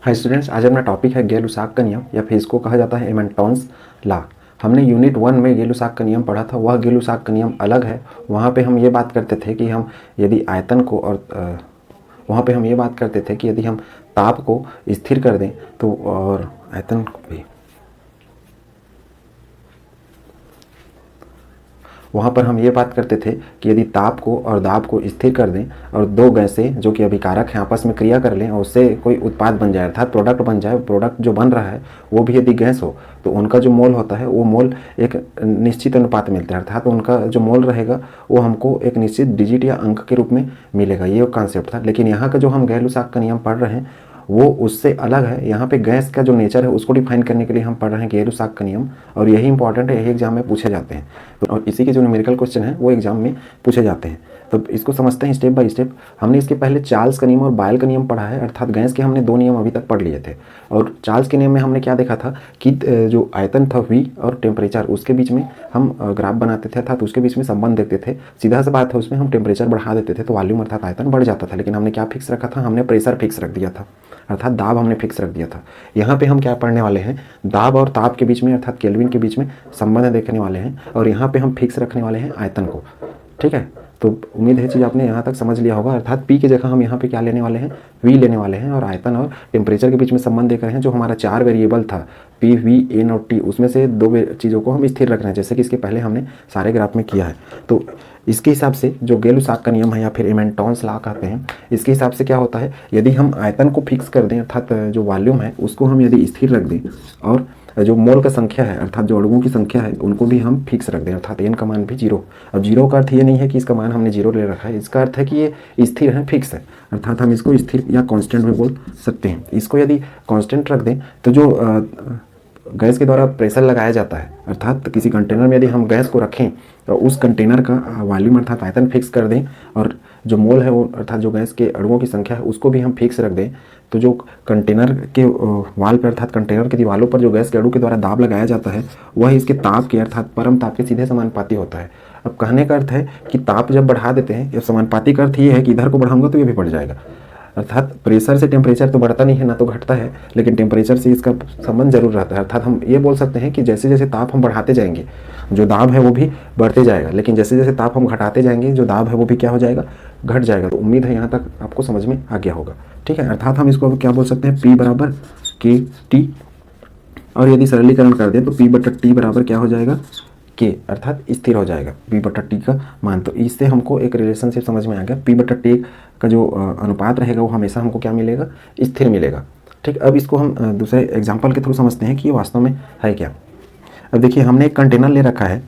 Hi students, आज अपना topic है गै-लुसाक का नियम या फिर इसको कहा जाता है एमेंटॉन्स लॉ। हमने यूनिट 1 में गै-लुसाक का नियम पढ़ा था। वह गै-लुसाक का नियम अलग है। वहाँ पे हम ये बात करते थे कि हम यदि आयतन को ताप को स्थिर कर दें तो और आयतन को भी वहाँ पर हम ये बात करते थे कि यदि ताप को और दाब को स्थिर कर दें और दो गैसें जो कि अभिकारक हैं आपस में क्रिया कर लें और उससे कोई उत्पाद बन जाए अर्थात प्रोडक्ट बन जाए, प्रोडक्ट जो बन रहा है वो भी यदि गैस हो तो उनका जो मोल होता है वो मोल एक निश्चित अनुपात मिलता है, अर्थात उनका जो मोल रहेगा वो हमको एक निश्चित डिजिट या अंक के रूप में मिलेगा। ये कॉन्सेप्ट था। लेकिन यहाँ का जो हम गै-लुसाक का नियम पढ़ रहे हैं वो उससे अलग है। यहाँ पे गैस का जो नेचर है उसको डिफाइन करने के लिए हम पढ़ रहे हैं गै-लुसाक का नियम, और यही इंपॉर्टेंट है, यही एग्जाम में पूछे जाते हैं। तो और इसी के जो न्यूमेरिकल क्वेश्चन है वो एग्जाम में पूछे जाते हैं। तो इसको समझते हैं स्टेप बाय स्टेप। हमने इसके पहले चार्ल्स का नियम और बायल का नियम पढ़ा है, अर्थात गैस के हमने 2 नियम अभी तक पढ़ लिए थे। और चार्ल्स के नियम में हमने क्या देखा था कि जो आयतन था V और टेम्परेचर उसके बीच में हम ग्राफ बनाते थे, अर्थात उसके बीच में संबंध देखते थे। सीधा सा बात है, उसमें हम टेम्परेचर बढ़ा देते थे तो वॉल्यूम अर्थात आयतन बढ़ जाता था। लेकिन हमने क्या फिक्स रखा था? हमने प्रेशर फिक्स रख दिया था, अर्थात दाब हमने फिक्स रख दिया था। यहाँ पे हम क्या पढ़ने वाले हैं? दाब और ताप के बीच में अर्थात केल्विन के बीच में संबंध देखने वाले हैं, और यहाँ पे हम फिक्स रखने वाले हैं आयतन को। ठीक है, तो उम्मीद है चीज़ आपने यहाँ तक समझ लिया होगा। अर्थात P की जगह हम यहाँ पे क्या लेने वाले हैं? V लेने वाले हैं, और आयतन और टेम्परेचर के बीच में संबंध देख रहे हैं। जो हमारा 4 वेरिएबल था P, V, N और T, उसमें से 2 चीज़ों को हम स्थिर रख रहे हैं, जैसे कि इसके पहले हमने सारे ग्राफ में किया है। तो इसके हिसाब से जो गै-लुसाक का नियम है या फिर एमेंटॉन्स लॉ कहते हैं, इसके हिसाब से क्या होता है, यदि हम आयतन को फिक्स कर दें अर्थात जो वॉल्यूम है उसको हम यदि स्थिर रख दें और जो मोल का संख्या है अर्थात जो अणुओं की संख्या है उनको भी हम फिक्स रख दें, अर्थात n का मान भी 0। अब 0 का अर्थ ये नहीं है कि इसका मान हमने 0 ले रखा है, इसका अर्थ है कि ये स्थिर है, फिक्स है, अर्थात हम इसको स्थिर या कांस्टेंट में बोल सकते हैं। इसको यदि कांस्टेंट रख दें तो जो गैस के द्वारा प्रेशर लगाया जाता है, अर्थात किसी कंटेनर में यदि हम गैस को रखें तो उस कंटेनर का वॉल्यूम अर्थात आयतन फिक्स कर दें, और जो मोल है वो अर्थात जो गैस के अणुओं की संख्या है उसको भी हम फिक्स रख दें, तो जो कंटेनर के वाल पर अर्थात कंटेनर की दीवारों पर जो गैस के अणु के द्वारा दाब लगाया जाता है वह इसके ताप के अर्थात परम ताप के सीधे समानुपाती होता है। अब कहने का अर्थ है कि ताप जब बढ़ा देते हैं, या समानुपाती का अर्थ ये है कि इधर को बढ़ाऊंगा तो ये भी बढ़ जाएगा, अर्थात प्रेशर से टेम्परेचर तो बढ़ता नहीं है ना तो घटता है, लेकिन टेम्परेचर से इसका संबंध जरूर रहता है। अर्थात हम ये बोल सकते हैं कि जैसे जैसे ताप हम बढ़ाते जाएंगे जो दाब है वो भी बढ़ते जाएगा, लेकिन जैसे जैसे ताप हम घटाते जाएंगे जो दाब है वो भी क्या हो जाएगा? घट जाएगा। तो उम्मीद है यहाँ तक आपको समझ में आ गया होगा। ठीक है, अर्थात हम इसको क्या बोल सकते हैं? P बराबर KT, और यदि सरलीकरण कर दें तो P बटा T बराबर क्या हो जाएगा? K, अर्थात स्थिर हो जाएगा P बटा T का मान। तो इससे हमको एक रिलेशनशिप समझ में आ गया। P बटा T का जो अनुपात रहेगा वो हमेशा हमको क्या मिलेगा? स्थिर मिलेगा। ठीक, अब इसको हम दूसरे एग्जाम्पल के थ्रू समझते हैं कि ये वास्तव में है क्या। अब देखिए, हमने एक कंटेनर ले रखा है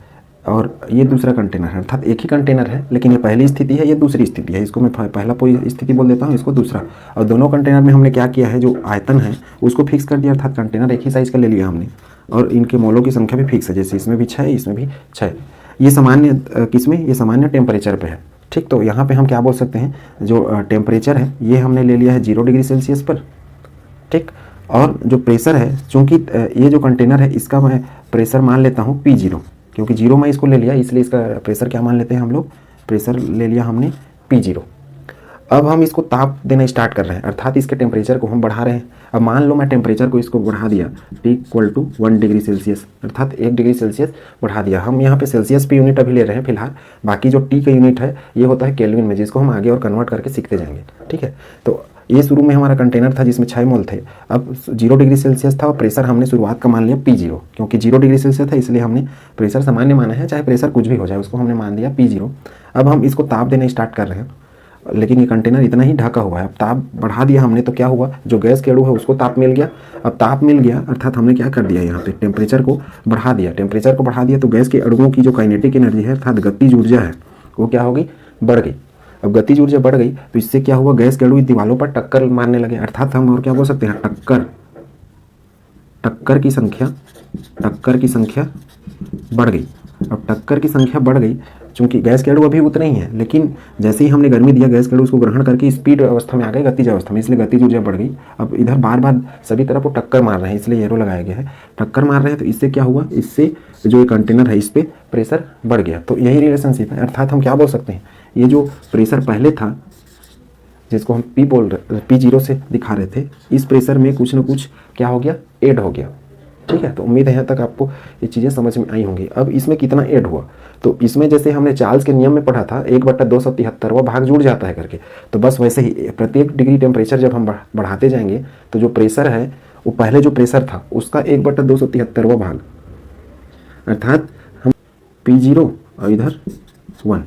और ये दूसरा कंटेनर है, अर्थात एक ही कंटेनर है लेकिन ये पहली स्थिति है, ये दूसरी स्थिति है। इसको मैं पहला स्थिति बोल देता हूँ, इसको दूसरा। और दोनों कंटेनर में हमने क्या किया है? जो आयतन है उसको फिक्स कर दिया, अर्थात कंटेनर एक ही साइज़ का ले लिया हमने, और इनके मोलों की संख्या भी फिक्स है, जैसे इसमें भी 6 इसमें भी 6। ये सामान्य किसमें? ये सामान्य टेम्परेचर पे है। ठीक, तो यहाँ पे हम क्या बोल सकते हैं? जो टेम्परेचर है ये हमने ले लिया है 0 डिग्री सेल्सियस पर। ठीक, और जो प्रेशर है, चूँकि ये जो कंटेनर है इसका मैं प्रेशर मान लेता हूँ P0, क्योंकि 0 मैं इसको ले लिया इसलिए इसका प्रेशर क्या मान लेते हैं हम लोग? प्रेशर ले लिया हमने P0। अब हम इसको ताप देना स्टार्ट कर रहे हैं, अर्थात इसके टेम्परेचर को हम बढ़ा रहे हैं। अब मान लो मैं टेम्परेचर को इसको बढ़ा दिया T = 1 डिग्री सेल्सियस, अर्थात 1 डिग्री सेल्सियस बढ़ा दिया। हम यहाँ पे सेल्सियस पे यूनिट अभी ले रहे हैं फिलहाल, बाकी जो T का यूनिट है ये होता है केल्विन में, जिसको हम आगे और कन्वर्ट करके सीखते जाएंगे। ठीक है, तो ये शुरू में हमारा कंटेनर था जिसमें 6 मोल थे। अब 0 डिग्री सेल्सियस था और प्रेशर हमने शुरुआत का मान लिया P0, क्योंकि 0 डिग्री सेल्सियस था इसलिए हमने प्रेशर सामान्य माना है, चाहे प्रेशर कुछ भी हो जाए उसको हमने मान दिया P0। अब हम इसको ताप देना स्टार्ट कर रहे हैं, लेकिन ये कंटेनर इतना ही ढका हुआ है। अब ताप बढ़ा दिया हमने तो क्या हुआ? जो गैस के अणु है उसको ताप मिल गया। अब ताप मिल गया अर्थात हमने क्या कर दिया? यहाँ पे टेम्परेचर को बढ़ा दिया। टेम्परेचर को बढ़ा दिया तो गैस के अणुओं की जो काइनेटिक एनर्जी है अर्थात गतिज ऊर्जा है वो क्या होगी? बढ़ गई। अब गतिज ऊर्जा बढ़ गई तो इससे क्या हुआ? गैस के अणु दीवारों पर टक्कर मारने लगे, अर्थात हम और क्या बोल सकते हैं? टक्कर की संख्या बढ़ गई। अब टक्कर की संख्या बढ़ गई, चूंकि गैस के अणु अभी उतने ही हैं, लेकिन जैसे ही हमने गर्मी दिया गैस के अणु उसको ग्रहण करके स्पीड अवस्था में आ गए, गतिज अवस्था में, इसलिए गतिज ऊर्जा बढ़ गई। अब इधर बार बार सभी तरफ वो टक्कर मार रहे हैं, इसलिए एरो लगाया गया है। टक्कर मार रहे हैं तो इससे क्या हुआ? इससे जो ये कंटेनर है इस पर प्रेशर बढ़ गया। तो यही रिलेशनशिप है, अर्थात हम क्या बोल सकते हैं? ये जो प्रेशर पहले था जिसको हम P0 से दिखा रहे थे, इस प्रेशर में कुछ ना कुछ क्या हो गया, ऐड हो गया। ठीक है, तो उम्मीद है यहाँ तक आपको ये चीज़ें समझ में आई होंगी। अब इसमें कितना ऐड हुआ, तो इसमें जैसे हमने चार्ल्स के नियम में पढ़ा था 1/273 भाग जुड़ जाता है करके, तो बस वैसे ही प्रत्येक डिग्री टेम्परेचर जब हम बढ़ाते जाएंगे तो जो प्रेशर है वो पहले जो प्रेशर था उसका 1/273 भाग, अर्थात हम P0 और इधर 1।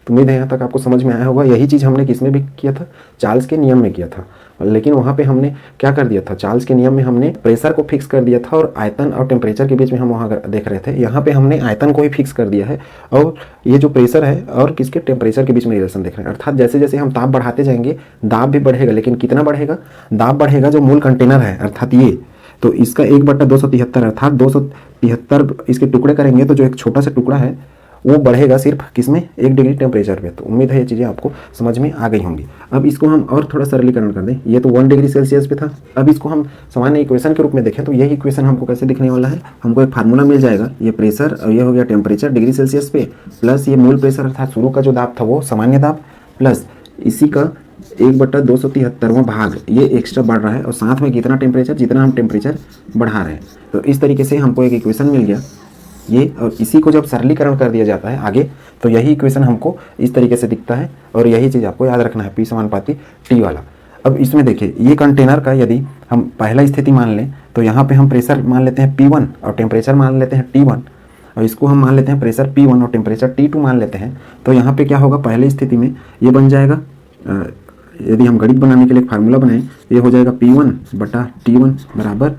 तो उम्मीद है यहाँ तक आपको समझ में आया होगा। यही चीज़ हमने किस में भी किया था, चार्ल्स के नियम में किया था, लेकिन वहाँ पे हमने क्या कर दिया था, चार्ल्स के नियम में हमने प्रेशर को फिक्स कर दिया था और आयतन और टेम्परेचर के बीच में हम वहाँ देख रहे थे। यहाँ पे हमने आयतन को ही फिक्स कर दिया है और ये जो प्रेशर है और किसके टेम्परेचर के बीच में रिलेशन देख रहे हैं। अर्थात जैसे जैसे हम ताप बढ़ाते जाएंगे दाब भी बढ़ेगा, लेकिन कितना बढ़ेगा, दाब बढ़ेगा जो मूल कंटेनर है अर्थात ये, तो इसका 1/273 अर्थात 273 इसके टुकड़े करेंगे तो जो एक छोटा सा टुकड़ा है वो बढ़ेगा सिर्फ किसमें, 1 डिग्री टेम्परेचर पे। तो उम्मीद है ये चीज़ें आपको समझ में आ गई होंगी। अब इसको हम और थोड़ा सरलीकरण कर दें, ये तो 1 डिग्री सेल्सियस पे था, अब इसको हम सामान्य इक्वेशन के रूप में देखें तो यही इक्वेशन हमको कैसे दिखने वाला है, हमको एक फार्मूला मिल जाएगा, ये प्रेशर और ये हो गया टेम्परेचर डिग्री सेल्सियस पे, प्लस ये मूल प्रेशर अर्थात शुरू का जो दाब था वो सामान्य दाब, प्लस इसी का 1/273 भाग ये एक्स्ट्रा बढ़ रहा है और साथ में कितना टेम्परेचर, जितना हम टेम्परेचर बढ़ा रहे हैं। तो इस तरीके से हमको एक इक्वेशन मिल गया ये, और इसी को जब सरलीकरण कर दिया जाता है आगे तो यही इक्वेशन हमको इस तरीके से दिखता है। और यही चीज़ आपको याद रखना है, P समानुपाती T वाला। अब इसमें देखिए ये कंटेनर का यदि हम पहला स्थिति मान लें तो यहाँ पे हम प्रेशर मान लेते हैं P1 और टेम्परेचर मान लेते हैं T1, और इसको हम मान लेते हैं प्रेशर P1 और टेम्परेचर T2 मान लेते हैं। तो यहाँ पे क्या होगा, पहली स्थिति में ये बन जाएगा, यदि हम गणित बनाने के लिए एक फार्मूला बनाएं, ये हो जाएगा P1/T1 बराबर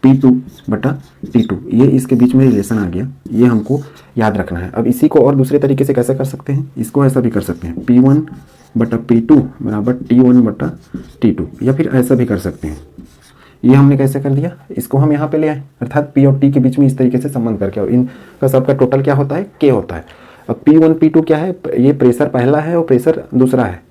P2/T2। ये इसके बीच में रिलेशन आ गया, ये हमको याद रखना है। अब इसी को और दूसरे तरीके से कैसे कर सकते हैं, इसको ऐसा भी कर सकते हैं, P1/P2 बराबर T1/T2, या फिर ऐसा भी कर सकते हैं। ये हमने कैसे कर दिया, इसको हम यहाँ पे ले आए, अर्थात P और T के बीच में इस तरीके से संबंध करके, और इनका सबका टोटल क्या होता है, K होता है। अब P1 P2 क्या है, ये प्रेशर पहला है और प्रेशर दूसरा है,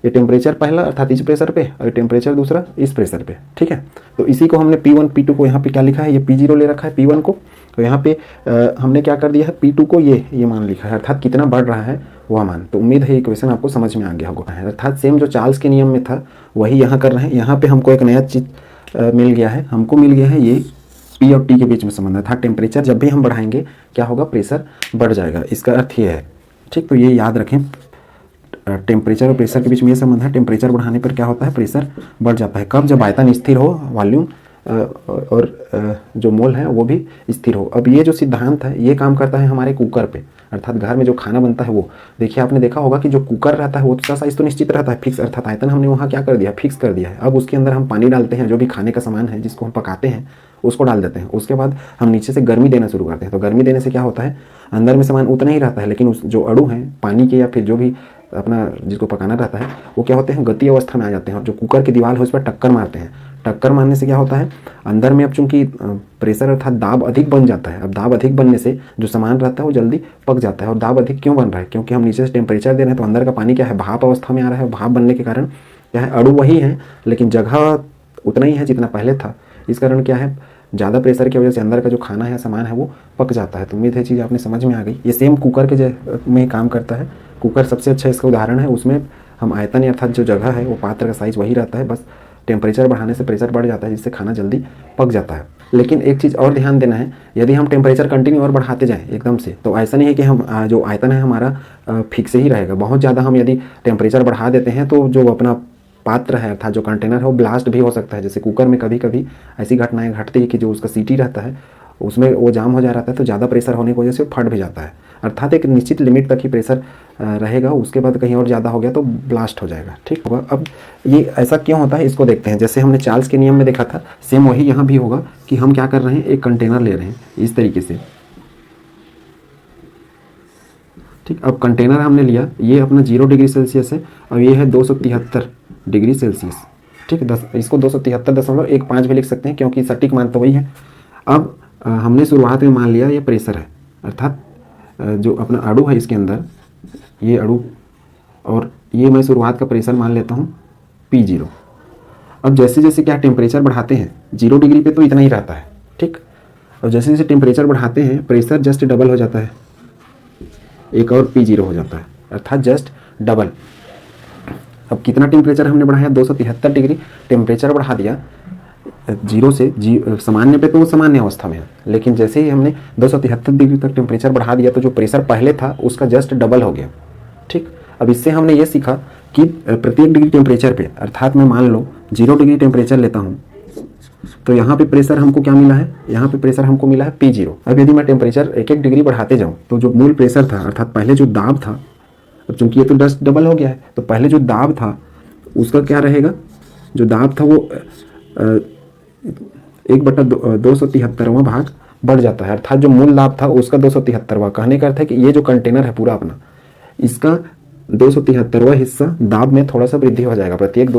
ये टेम्परेचर पहला अर्थात इस प्रेशर पे और टेम्परेचर दूसरा इस प्रेशर पे। ठीक है, तो इसी को हमने P1 P2 को यहाँ पे क्या लिखा है, ये P0 ले रखा है P1 को, तो यहाँ पे हमने क्या कर दिया है, P2 को ये मान लिखा है, अर्थात कितना बढ़ रहा है वह मान। तो उम्मीद है ये इक्वेशन आपको समझ में आ गया होगा। अर्थात सेम जो चार्ल्स के नियम में था वही यहाँ कर रहे हैं। यहाँ पे हमको एक नया चीज़ मिल गया है, हमको मिल गया है ये P और T के बीच में संबंध, अर्थात टेम्परेचर जब भी हम बढ़ाएंगे क्या होगा, प्रेशर बढ़ जाएगा, इसका अर्थ ये है। ठीक, तो ये याद रखें, टेम्परेचर और प्रेशर के बीच में ये संबंध है, टेम्परेचर बढ़ाने पर क्या होता है, प्रेशर बढ़ जाता है। कब, जब आयतन स्थिर हो, वॉल्यूम और जो मोल है वो भी स्थिर हो। अब ये जो सिद्धांत है ये काम करता है हमारे कुकर पे, अर्थात घर में जो खाना बनता है वो। देखिए आपने देखा होगा कि जो कुकर रहता है वो उसका साइज तो निश्चित रहता है, फिक्स, अर्थात आयतन हमने वहाँ क्या कर दिया, फिक्स कर दिया है। अब उसके अंदर हम पानी डालते हैं, जो भी खाने का सामान है जिसको हम पकाते हैं उसको डाल देते हैं, उसके बाद हम नीचे से गर्मी देना शुरू करते हैं। तो गर्मी देने से क्या होता है, अंदर में सामान उतना ही रहता है, लेकिन उस जो अणु हैं पानी के या फिर जो भी अपना जिसको पकाना रहता है वो क्या होते हैं, गति अवस्था में आ जाते हैं, और जो कुकर की दीवार है उस पर टक्कर मारते हैं। टक्कर मारने से क्या होता है, अंदर में अब चूंकि प्रेशर अर्थात दाब अधिक बन जाता है। अब दाब अधिक बनने से जो सामान रहता है वो जल्दी पक जाता है। और दाब अधिक क्यों बन रहा है, क्योंकि हम नीचे से टेम्परेचर दे रहे हैं, तो अंदर का पानी क्या है, भाप अवस्था में आ रहा है। भाप बनने के कारण क्या है, अणु वही है लेकिन जगह उतना ही है जितना पहले था। इस कारण क्या है, ज़्यादा प्रेशर की वजह से अंदर का जो खाना है, सामान है वो पक जाता है। तो उम्मीद है चीज़ आपने समझ में आ गई। ये सेम कुकर के में काम करता है। कुकर सबसे अच्छा इसका उदाहरण है, उसमें हम आयतन अर्थात जो जगह है वो पात्र का साइज वही रहता है, बस टेम्परेचर बढ़ाने से प्रेशर बढ़ जाता है जिससे खाना जल्दी पक जाता है। लेकिन एक चीज़ और ध्यान देना है, यदि हम टेम्परेचर कंटिन्यू और बढ़ाते जाएं एकदम से, तो ऐसा नहीं है कि हम जो आयतन है हमारा फिक्स ही रहेगा। बहुत ज़्यादा हम यदि टेम्परेचर बढ़ा देते हैं तो जो अपना पात्र है अर्थात जो कंटेनर है वो ब्लास्ट भी हो सकता है। जैसे कुकर में कभी कभी ऐसी घटनाएं घटती है कि जो उसका सीटी रहता है उसमें वो जाम हो जा रहता है, तो ज़्यादा प्रेशर होने की वजह से वो फट भी जाता है। अर्थात एक निश्चित लिमिट तक ही प्रेशर रहेगा, उसके बाद कहीं और ज़्यादा हो गया तो ब्लास्ट हो जाएगा। ठीक होगा। अब ये ऐसा क्यों होता है इसको देखते हैं। जैसे हमने चार्ल्स के नियम में देखा था, सेम वही यहाँ भी होगा कि हम क्या कर रहे हैं, एक कंटेनर ले रहे हैं इस तरीके से। ठीक, अब कंटेनर हमने लिया, ये अपना 0 डिग्री सेल्सियस है और ये है 273 डिग्री सेल्सियस। ठीक है, इसको 273.15 भी लिख सकते हैं क्योंकि सटीक मान तो वही है। अब हमने शुरुआत में मान लिया ये प्रेशर है, अर्थात जो अपना अणु है इसके अंदर ये अणु, और ये मैं शुरुआत का प्रेशर मान लेता हूँ P0। अब जैसे जैसे क्या टेम्परेचर बढ़ाते हैं, 0 डिग्री पे तो इतना ही रहता है। ठीक, और जैसे जैसे टेम्परेचर बढ़ाते हैं प्रेशर जस्ट डबल हो जाता है, एक और P0 हो जाता है, अर्थात जस्ट डबल। अब कितना टेम्परेचर हमने बढ़ाया, 273 डिग्री टेम्परेचर बढ़ा दिया। जीरो से सामान्य पे तो वो सामान्य अवस्था में है, लेकिन जैसे ही हमने 273 डिग्री तक टेम्परेचर बढ़ा दिया तो जो प्रेशर पहले था उसका जस्ट डबल हो गया। ठीक, अब इससे हमने ये सीखा कि प्रत्येक डिग्री टेम्परेचर पे, अर्थात मैं मान लो 0 डिग्री टेम्परेचर लेता हूँ तो यहाँ पे प्रेशर हमको क्या मिला है, यहाँ पे प्रेशर हमको मिला है P0। अब यदि मैं टेम्परेचर 1-1 डिग्री बढ़ाते जाऊँ तो जो मूल प्रेशर था, अर्थात पहले जो दाब था, अब चूंकि ये तो जस्ट डबल हो गया है तो पहले जो दाब था उसका क्या रहेगा, जो दाब था वो 1/273वां भाग बढ़ जाता है, अर्थात जो मूल दाब था उसका 273वां। कहने का अर्थ है कि ये जो कंटेनर है पूरा अपना, इसका 273वां हिस्सा दाब में थोड़ा सा वृद्धि हो जाएगा प्रत्येक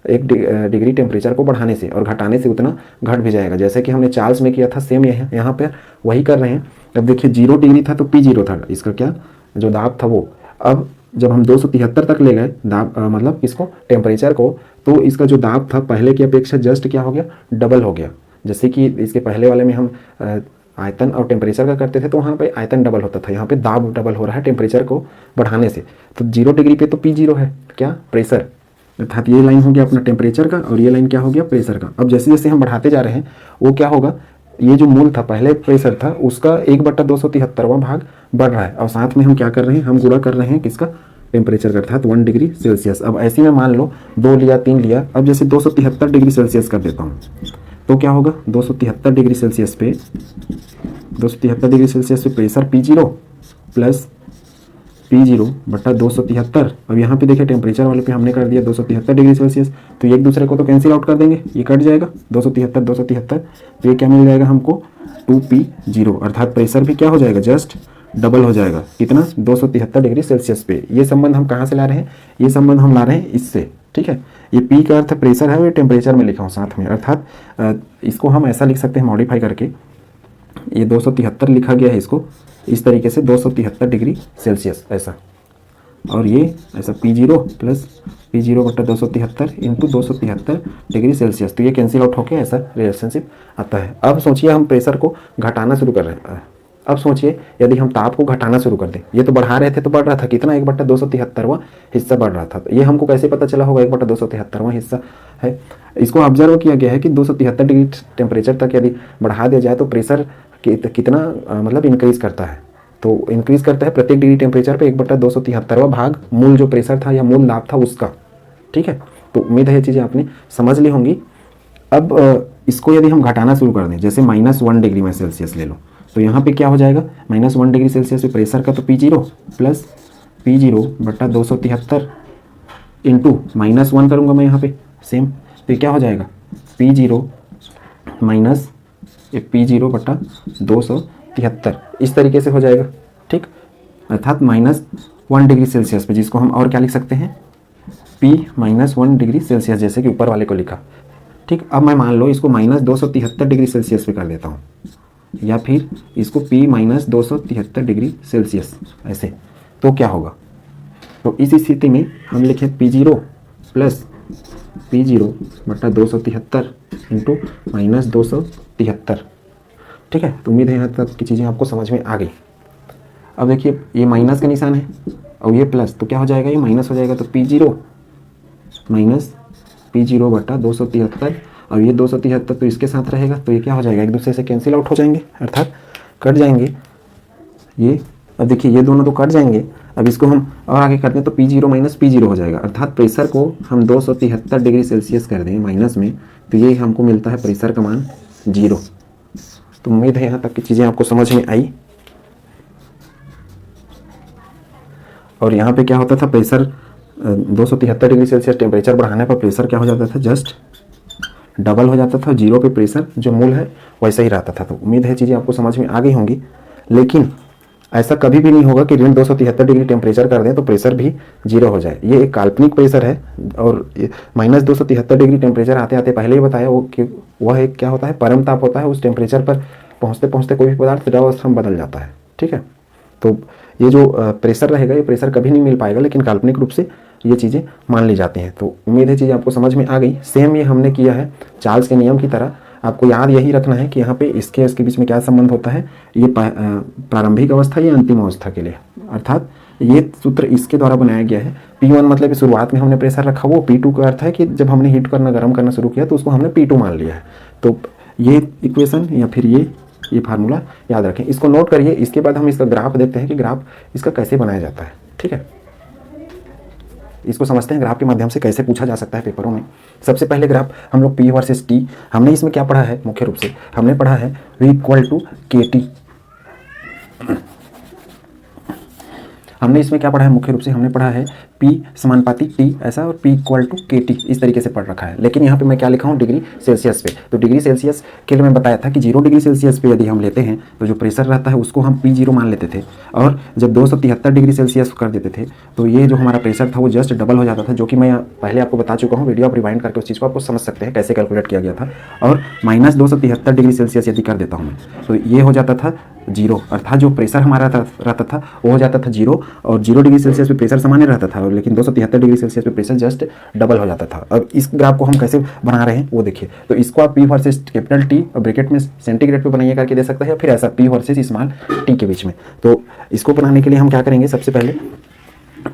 1 डिग्री टेम्परेचर को बढ़ाने से, और घटाने से उतना घट भी जाएगा। जैसे कि हमने चार्ल्स में किया था, सेम यहाँ पर वही कर रहे हैं। अब देखिए 0 डिग्री था तो P0 था, इसका क्या जो दाब था वो। अब जब हम 273 तक ले गए दाब मतलब इसको टेम्परेचर को, तो इसका जो दाब था पहले की अपेक्षा जस्ट क्या हो गया, डबल हो गया। जैसे कि इसके पहले वाले में हम आयतन और टेम्परेचर का करते थे तो वहाँ पे आयतन डबल होता था, यहाँ पे दाब डबल हो रहा है टेम्परेचर को बढ़ाने से। तो 0 डिग्री पे तो P0 है क्या, प्रेशर, अर्थात ये लाइन हो गया अपना टेम्परेचर का और ये लाइन क्या हो गया, प्रेशर का। अब जैसे जैसे हम बढ़ाते जा रहे हैं वो क्या होगा, ये जो मूल था पहले प्रेशर था उसका 1/273वां भाग बढ़ रहा है, और साथ में हम क्या कर रहे हैं, हम गुणा कर रहे हैं किसका, टेम्परेचर का, अर्थात 1 डिग्री सेल्सियस। अब ऐसे में मान लो 2 लिया 3 लिया, अब जैसे 273 डिग्री सेल्सियस कर देता हूँ तो क्या होगा, 273 डिग्री सेल्सियस पे 273 डिग्री सेल्सियस पे प्रेशर P0 प्लस P0/273। अब यहाँ पे देखिए टेम्परेचर वाले पे हमने कर दिया 273 डिग्री सेल्सियस, तो एक दूसरे को तो कैंसिल आउट कर देंगे, ये कट जाएगा 273 तो ये क्या मिल जाएगा हमको 2P0, अर्थात प्रेशर भी क्या हो जाएगा, जस्ट डबल हो जाएगा। कितना, 273 डिग्री सेल्सियस पे। ये संबंध हम कहाँ से ला रहे हैं, ये संबंध हम ला रहे हैं इससे। ठीक है, ये P का अर्थ प्रेशर है और ये टेम्परेचर में लिखा हूँ साथ में, अर्थात इसको हम ऐसा लिख सकते हैं मॉडिफाई करके, ये 273 लिखा गया है इसको इस तरीके से 273 डिग्री सेल्सियस ऐसा, और ये ऐसा P0 plus P0/273 into 273 degree Celsius, तो ये कैंसिल आउट होकर ऐसा रिलेशनशिप आता है। अब सोचिए हम प्रेशर को घटाना शुरू कर रहे हैं। अब सोचिए यदि हम ताप को घटाना शुरू कर दें, ये तो बढ़ा रहे थे तो बढ़ रहा था कितना, 1/273वां हिस्सा बढ़ रहा था। ये हमको कैसे पता चला होगा 1/273वां हिस्सा है, इसको ऑब्जर्व किया गया है कि 273 डिग्री टेम्परेचर तक यदि बढ़ा दिया जाए तो प्रेशर कितना मतलब इंक्रीज करता है, तो इंक्रीज करता है प्रत्येक डिग्री टेम्परेचर पे 1/273वां भाग मूल जो प्रेशर था या मूल दाब था उसका। ठीक है, तो उम्मीद है ये चीज़ें आपने समझ ली होंगी। अब इसको यदि हम घटाना शुरू कर दें, जैसे -1 डिग्री में सेल्सियस ले लो, तो यहाँ पे क्या हो जाएगा, -1 डिग्री सेल्सियस पे प्रेशर का तो P0 प्लस P0/273 इंटू -1 करूँगा मैं यहाँ पे सेम, तो क्या हो जाएगा P0 माइनस P0/273 इस तरीके से हो जाएगा। ठीक, अर्थात -1 डिग्री सेल्सियस पे, जिसको हम और क्या लिख सकते हैं, P-1 डिग्री सेल्सियस, जैसे कि ऊपर वाले को लिखा। ठीक, अब मैं मान लो इसको -273 डिग्री सेल्सियस पे कर देता हूँ, या फिर इसको P-273 डिग्री सेल्सियस ऐसे, तो क्या होगा, तो इस स्थिति में हम लिखें P0 प्लस P0/273 इंटू -273। ठीक है, तो उम्मीद है यहाँ तक की चीज़ें आपको समझ में आ गई। अब देखिए ये माइनस का निशान है और ये प्लस, तो क्या हो जाएगा, ये माइनस हो जाएगा, तो P0 माइनस P0/273, और ये 273 तो इसके साथ रहेगा, तो ये क्या हो जाएगा, एक दूसरे से कैंसिल आउट हो जाएंगे, अर्थात कट जाएंगे ये। अब देखिए ये दोनों तो कट जाएंगे, अब इसको हम और आगे करते हैं तो P0 माइनस P0 हो जाएगा, अर्थात प्रेशर को हम 273 डिग्री सेल्सियस कर दें माइनस में, तो ये हमको मिलता है प्रेशर का मान 0। तो उम्मीद है यहाँ तक की चीज़ें आपको समझ में आई। और यहाँ पे क्या होता था, प्रेशर 273 डिग्री सेल्सियस टेम्परेचर बढ़ाने पर प्रेशर क्या हो जाता था, जस्ट डबल हो जाता था। 0 पे प्रेशर जो मूल है वैसा ही रहता था। तो उम्मीद है चीज़ें आपको समझ में आ गई होंगी। लेकिन ऐसा कभी भी नहीं होगा कि ऋण 273 डिग्री टेम्परेचर कर दें तो प्रेशर भी 0 हो जाए। ये एक काल्पनिक प्रेशर है, और -273 डिग्री टेम्परेचर आते आते पहले ही बताया वो कि वह एक क्या होता है, परम ताप होता है। उस टेम्परेचर पर पहुँचते पहुँचते कोई भी पदार्थ द्रव अवस्था में बदल जाता है। ठीक है, तो ये जो प्रेशर रहेगा, ये प्रेशर कभी नहीं मिल पाएगा, लेकिन काल्पनिक रूप से ये चीज़ें मान ली जाती हैं। तो उम्मीद है चीज़ें आपको समझ में आ गई। सेम ये हमने किया है चार्ल्स के नियम की तरह। आपको याद यही रखना है कि यहाँ पे इसके बीच में क्या संबंध होता है, ये प्रारंभिक अवस्था या अंतिम अवस्था के लिए, अर्थात ये सूत्र इसके द्वारा बनाया गया है। P1 मतलब शुरुआत में हमने प्रेशर रखा, वो P2 का अर्थ है कि जब हमने हीट करना गर्म करना शुरू किया तो उसको हमने P2 मान लिया है। तो ये इक्वेशन या फिर ये फार्मूला याद रखें, इसको नोट करिए। इसके बाद हम इसका ग्राफ देखते हैं कि ग्राफ इसका कैसे बनाया जाता है। ठीक है, इसको समझते हैं ग्राफ के माध्यम से कैसे पूछा जा सकता है पेपरों में। सबसे पहले ग्राफ हम लोग P वर्सेस T, हमने इसमें क्या पढ़ा है, मुख्य रूप से हमने पढ़ा है V इक्वल टू KT। हमने इसमें क्या पढ़ा है, मुख्य रूप से हमने पढ़ा है P समानुपाती T ऐसा और P इक्वल टू KT इस तरीके से पढ़ रखा है। लेकिन यहाँ पे मैं क्या लिखा हूँ, डिग्री सेल्सियस पे। तो डिग्री सेल्सियस के लिए मैं बताया था कि 0 डिग्री सेल्सियस पे यदि हम लेते हैं तो जो प्रेशर रहता है उसको हम P0 मान लेते थे, और जब 273 डिग्री सेल्सियस कर देते थे तो ये जो हमारा प्रेशर था वो जस्ट डबल हो जाता था, जो कि मैं पहले आपको बता चुका हूँ। वीडियो आप रिवाइंड करके उस चीज़ को आपको समझ सकते हैं कैसे कैलकुलेट किया गया था। और -273 डिग्री सेल्सियस यदि कर देता हूँ मैं तो ये हो जाता था 0, अर्थात जो प्रेशर हमारा रहता था वो हो जाता था 0, और 0 डिग्री सेल्सियस पे प्रेशर सामान्य रहता था, लेकिन 273 डिग्री सेल्सियस पे प्रेशर जस्ट डबल हो जाता था। अब इस ग्राफ को हम कैसे बना रहे हैं वो देखिए। तो इसको आप P वर्सेस कैपिटल T और ब्रैकेट में सेंटीग्रेड पे बनाइए करके दे सकते हैं, या फिर ऐसा P वर्सेस स्मॉल t के बीच में। तो इसको बनाने के लिए हम क्या करेंगे, सबसे पहले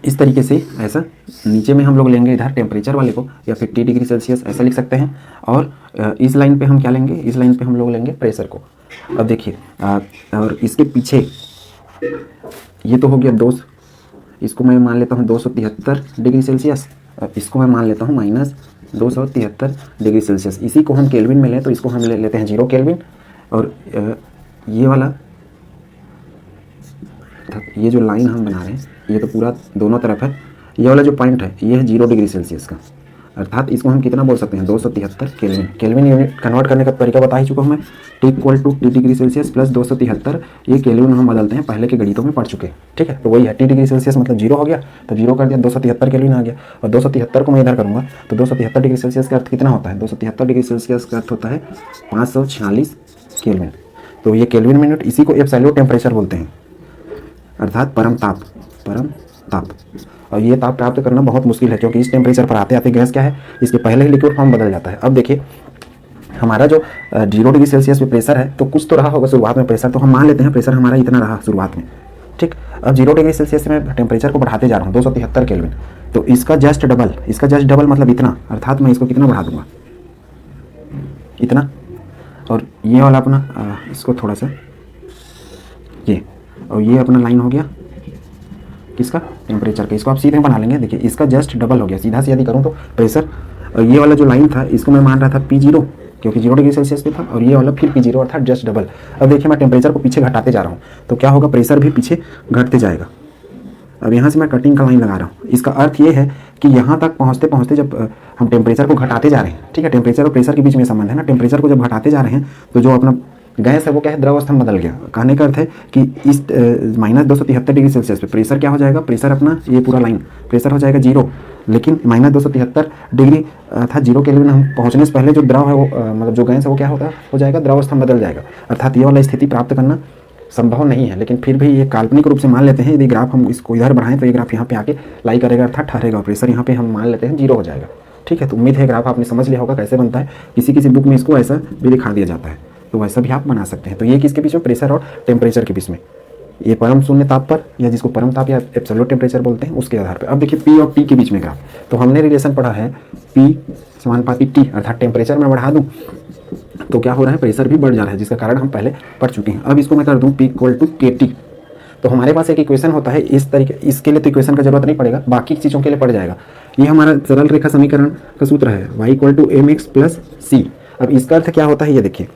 इस तरीके से ऐसा नीचे में हम लोग लेंगे इधर टेम्परेचर वाले को, या फिर T डिग्री सेल्सियस ऐसा लिख सकते हैं, और इस लाइन पे हम क्या लेंगे, इस लाइन पे हम लोग लेंगे प्रेशर को। अब देखिए और इसके पीछे ये तो हो गया 2, इसको मैं मान लेता हूँ 273 डिग्री सेल्सियस, इसको मैं मान लेता हूँ -273 डिग्री सेल्सियस। इसी को हम केल्विन में लें तो इसको हम ले लेते हैं 0 केल्विन, और ये वाला ये जो लाइन हम बना रहे हैं ये तो पूरा दोनों तरफ है, ये वाला जो पॉइंट है ये है 0 डिग्री सेल्सियस का, अर्थात इसको हम कितना बोल सकते हैं 273 केल्विन। केल्विन यूनिट कन्वर्ट करने का तरीका बता ही चुका हूँ मैं, T equal to T degree Celsius plus 273, ये केल्विन हम बदलते हैं, पहले के गणितों में पढ़ चुके हैं। ठीक है, तो वही है T डिग्री सेल्सियस मतलब 0 हो गया, तो 0 कर दिया 273 केल्विन आ गया, और 273 को मैं इधर करूँगा तो 273 डिग्री सेल्सियस का अर्थ कितना होता है, 273 डिग्री सेल्सियस का अर्थ होता है 546 केल्विन। तो ये केल्विन मिनट, इसी को एब्सोल्यूट टेम्परेचर बोलते हैं, अर्थात परम ताप। और ये ताप प्राप्त करना बहुत मुश्किल है, क्योंकि इस टेम्परेचर पर आते आते गैस क्या है, इसके पहले ही लिक्विड फॉर्म बदल जाता है। अब देखिए हमारा जो 0 डिग्री सेल्सियस पे प्रेशर है तो कुछ तो रहा होगा शुरुआत में प्रेशर, तो हम मान लेते हैं प्रेशर हमारा इतना रहा शुरुआत में। ठीक, अब 0 डिग्री सेल्सियस से मैं टेम्परेचर को बढ़ाते जा रहा हूँ 273 केल्विन, तो इसका जस्ट डबल मतलब इतना, अर्थात मैं इसको कितना बढ़ा दूंगा, इतना। और ये वाला अपना इसको थोड़ा सा ये, और ये अपना लाइन हो गया किसका, टेम्परेचर का। इसको आप सीधे बना लेंगे, देखिए इसका जस्ट डबल हो गया, सीधा से यदि करूँ तो प्रेशर। और ये वाला जो लाइन था इसको मैं मान रहा था P0, क्योंकि 0 डिग्री सेल्सियस पे था, और ये वाला फिर P0 अर्थात जस्ट डबल। अब देखिए मैं टेम्परेचर को पीछे घटाते जा रहा हूँ तो क्या होगा, प्रेशर भी पीछे घटते जाएगा। अब यहाँ से मैं कटिंग का लाइन लगा रहा हूँ, इसका अर्थ ये है कि यहाँ तक पहुँचते पहुँचते जब हम टेम्परेचर को घटाते जा रहे हैं, ठीक है, टेम्परेचर और प्रेशर के बीच में संबंध है ना, टेम्परेचर को जब घटाते जा रहे हैं तो जो अपना गैस है वो क्या है, द्रव अवस्था में बदल गया। कहने का अर्थ है कि इस -273 डिग्री सेल्सियस पे प्रेशर क्या हो जाएगा, प्रेशर अपना ये पूरा लाइन प्रेशर हो जाएगा 0, लेकिन -273 डिग्री था 0 केल्विन हम पहुंचने से पहले जो द्रव है वो मतलब जो गैस है वो क्या होता हो जाएगा, द्रव अवस्था में बदल जाएगा। अर्थात ये वाला स्थिति प्राप्त करना संभव नहीं है, लेकिन फिर भी ये काल्पनिक रूप से मान लेते हैं। यदि ग्राफ हम इसको इधर बढ़ाएं तो ये ग्राफ यहाँ पे आके लाई करेगा, अर्थात ठहरेगा, प्रेशर यहाँ पे हम मान लेते हैं 0 हो जाएगा। ठीक है, तो उम्मीद है ग्राफ आपने समझ लिया होगा कैसे बनता है, किसी बुक में इसको ऐसा भी दिखा दिया जाता है, तो वैसा भी आप बना सकते हैं। तो ये किसके बीच में, प्रेशर और टेम्परेचर के बीच में, ये परम शून्य ताप पर, या जिसको परम ताप या एब्सोल्यूट टेम्परेचर बोलते हैं, उसके आधार पर। अब देखिए P और T के बीच में ग्राफ, तो हमने रिलेशन पढ़ा है P समानुपाती T, अर्थात टेम्परेचर में बढ़ा दूं तो क्या हो रहा है, प्रेशर भी बढ़ जा रहा है, जिसका कारण हम पहले पढ़ चुके हैं। अब इसको मैं कर दूं P इक्वल टू KT, तो हमारे पास एक इक्वेशन होता है इस तरीके, इसके लिए तो इक्वेशन का जरूरत नहीं पड़ेगा, बाकी चीज़ों के लिए पड़ जाएगा। ये हमारा सरल रेखा समीकरण का सूत्र है y equal to mx plus c। अब इसका अर्थ क्या होता है, ये देखिए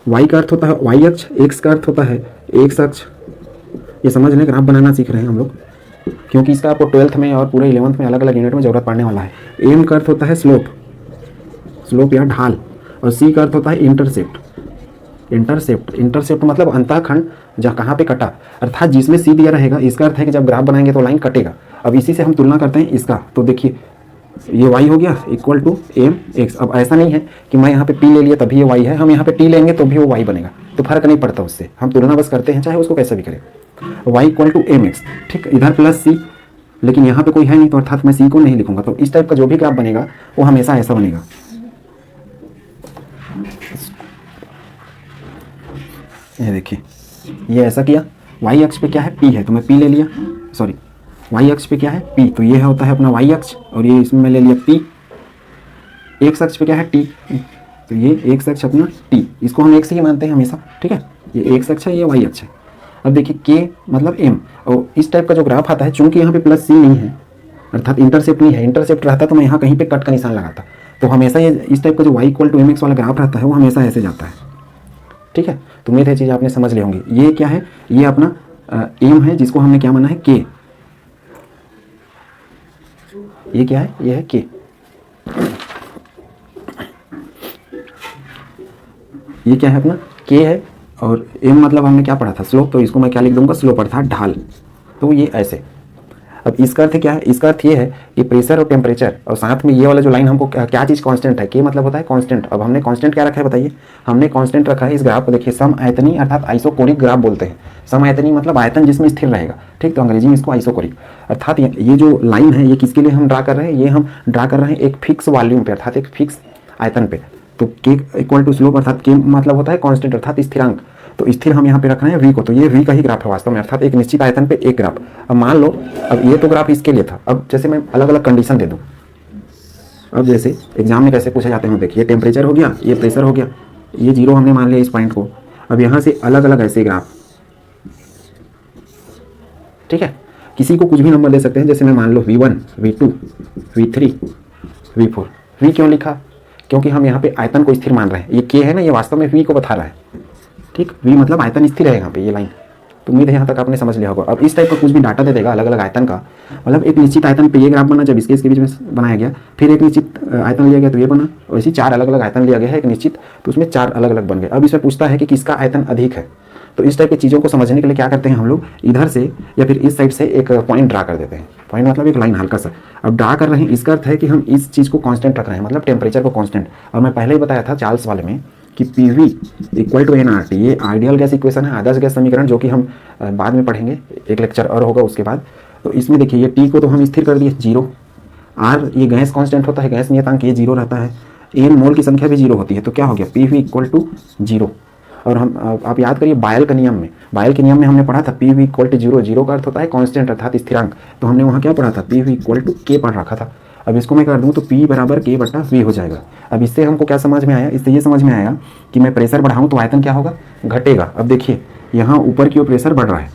y का अर्थ होता है y अक्ष, x का अर्थ होता है x अक्ष। ये समझ लें, ग्राफ बनाना सीख रहे हैं हम लोग, क्योंकि इसका आपको 12th में और पूरे 11th में अलग अलग यूनिट में जरूरत पड़ने वाला है। m का अर्थ होता है स्लोप या ढाल, और c का अर्थ होता है इंटरसेप्ट मतलब अंतःखंड जहाँ कहाँ पे कटा, अर्थात जिसमें c दिया रहेगा, इसका अर्थ है कि जब ग्राफ बनाएंगे तो लाइन कटेगा। अब इसी से हम तुलना करते हैं इसका, तो देखिए ये y हो गया इक्वल टू mx। अब ऐसा नहीं है कि मैं यहाँ पे p ले लिया तभी ये y है, हम यहाँ पे t लेंगे तो भी वो y बनेगा, तो फर्क नहीं पड़ता उससे, हम तुलना बस करते हैं, चाहे उसको कैसा भी करें। y इक्वल टू mx, ठीक, इधर प्लस c, लेकिन यहाँ पे कोई है नहीं तो अर्थात मैं c को नहीं लिखूंगा। तो इस टाइप का जो भी ग्राफ बनेगा वो हमेशा ऐसा बनेगा। ये देखिए ये ऐसा किया, y अक्ष पे क्या है, p है, तो मैं p ले लिया, सॉरी वाई अक्ष पे क्या है P, तो ये होता है अपना वाई अक्ष, और ये इसमें मैं ले लिया P। एक्स अक्ष पे क्या है T, तो ये एक्स अक्ष अपना T, इसको हम एक्स ही मानते हैं हमेशा, ठीक है। ये एक्स अक्ष है, ये वाई अक्ष है। अब देखिए K मतलब M, और इस टाइप का जो ग्राफ आता है, चूंकि यहाँ पे प्लस C नहीं है, अर्थात इंटरसेप्ट नहीं है, इंटरसेप्ट रहता तो मैं यहाँ कहीं पे कट का निशान लगाता, तो हमेशा ये इस टाइप का जो y = mx वाला ग्राफ रहता है वो हमेशा ऐसे जाता है, ठीक है। तो उम्मीद है चीज़ आपने समझ ली होंगी। ये क्या है, ये अपना एम है जिसको हमने क्या माना है K, ये क्या है, ये है K, ये क्या है अपना K है, और M मतलब हमने क्या पढ़ा था स्लोप, तो इसको मैं क्या लिख दूंगा, स्लोप अर्थात ढाल, तो ये ऐसे। अब इसका अर्थ क्या है, इसका अर्थ ये है कि प्रेशर और टेम्परेचर, और साथ में ये वाला जो लाइन हमको क्या चीज़ कांस्टेंट है, K मतलब होता है कांस्टेंट। अब हमने कांस्टेंट क्या रखा है बताइए, हमने कांस्टेंट रखा है इस ग्राफ को, देखिए सम आयतनी अर्थात आइसोकोरिक ग्राफ बोलते हैं। सम आयतनी मतलब आयतन जिसमें स्थिर रहेगा, ठीक, तो अंग्रेजी में इसको आइसोकोरिक। अर्थात ये जो लाइन है ये किसके लिए हम ड्रा कर रहे हैं, ये हम ड्रा कर रहे हैं एक फिक्स वॉल्यूम पे, अर्थात एक फिक्स आयतन पे। तो K = स्लोप, अर्थात K मतलब होता है कांस्टेंट अर्थात स्थिरांक, तो स्थिर हम यहाँ पे रख रहे हैं V को, तो ये V का ही ग्राफ है वास्तव में, अर्थात एक निश्चित आयतन पे एक ग्राफ। अब मान लो, अब ये तो ग्राफ इसके लिए था, अब जैसे मैं अलग अलग कंडीशन दे दूँ, अब जैसे एग्जाम में कैसे पूछे जाते हैं देखिए, टेम्परेचर हो गया, ये प्रेशर हो गया, ये 0 हमने मान लिया इस पॉइंट को। अब यहाँ से अलग अलग ऐसे ग्राफ, ठीक है, किसी को कुछ भी नंबर दे सकते हैं, जैसे मैं मान लो V1, V2, V3, V4। V क्यों लिखा, क्योंकि हम यहाँ पे आयतन को स्थिर मान रहे हैं, ये K है ना, ये वास्तव में V को बता रहा है, ठीक। V मतलब आयतन स्थिर है यहाँ पे ये लाइन, तो उम्मीद है यहाँ तक आपने समझ लिया होगा। अब इस टाइप का कुछ भी डाटा दे देगा अलग अलग आयतन का, मतलब एक निश्चित आयतन पे ये ग्राफ बना, जब इसके बीच में बनाया गया, फिर एक निश्चित आयतन लिया गया तो ये बना, और इसी 4 अलग अलग आयतन लिया गया है एक निश्चित, तो उसमें 4 अलग अलग बन गए। अब इसमें पूछता है कि किसका आयतन अधिक है, तो इस टाइप की चीज़ों को समझने के लिए क्या करते हैं हम लोग, इधर से या फिर इस साइड से एक पॉइंट ड्रा कर देते हैं। पॉइंट मतलब एक लाइन हल्का सा, अब ड्रा कर रहे हैं, इसका अर्थ है कि हम इस चीज़ को कांस्टेंट रख रहे हैं, मतलब टेम्परेचर को कांस्टेंट। और मैं पहले ही बताया था चार्ल्स वाले में कि PV = nRT, ये आइडियल गैस इक्वेशन है, आदर्श गैस समीकरण, जो कि हम बाद में पढ़ेंगे, एक लेक्चर और होगा उसके बाद। तो इसमें देखिए ये T को तो हम स्थिर कर दिए 0, R ये गैस कांस्टेंट होता है, गैस नियतांक ये 0 रहता है, N मोल की संख्या भी 0 होती है, तो क्या हो गया PV = 0। और हम आप याद करिए बायल के नियम में हमने पढ़ा था PV = 0, 0 का अर्थ होता है कांस्टेंट अर्थात स्थिरांक, तो हमने वहाँ क्या पढ़ा था, PV = K पढ़ रखा था। अब इसको मैं कर दूँ तो P = K/V हो जाएगा। अब इससे हमको क्या समझ में आया, इससे ये समझ में आएगा कि मैं प्रेशर बढ़ाऊँ तो आयतन क्या होगा, घटेगा। अब देखिए यहाँ ऊपर की ओर प्रेशर बढ़ रहा है,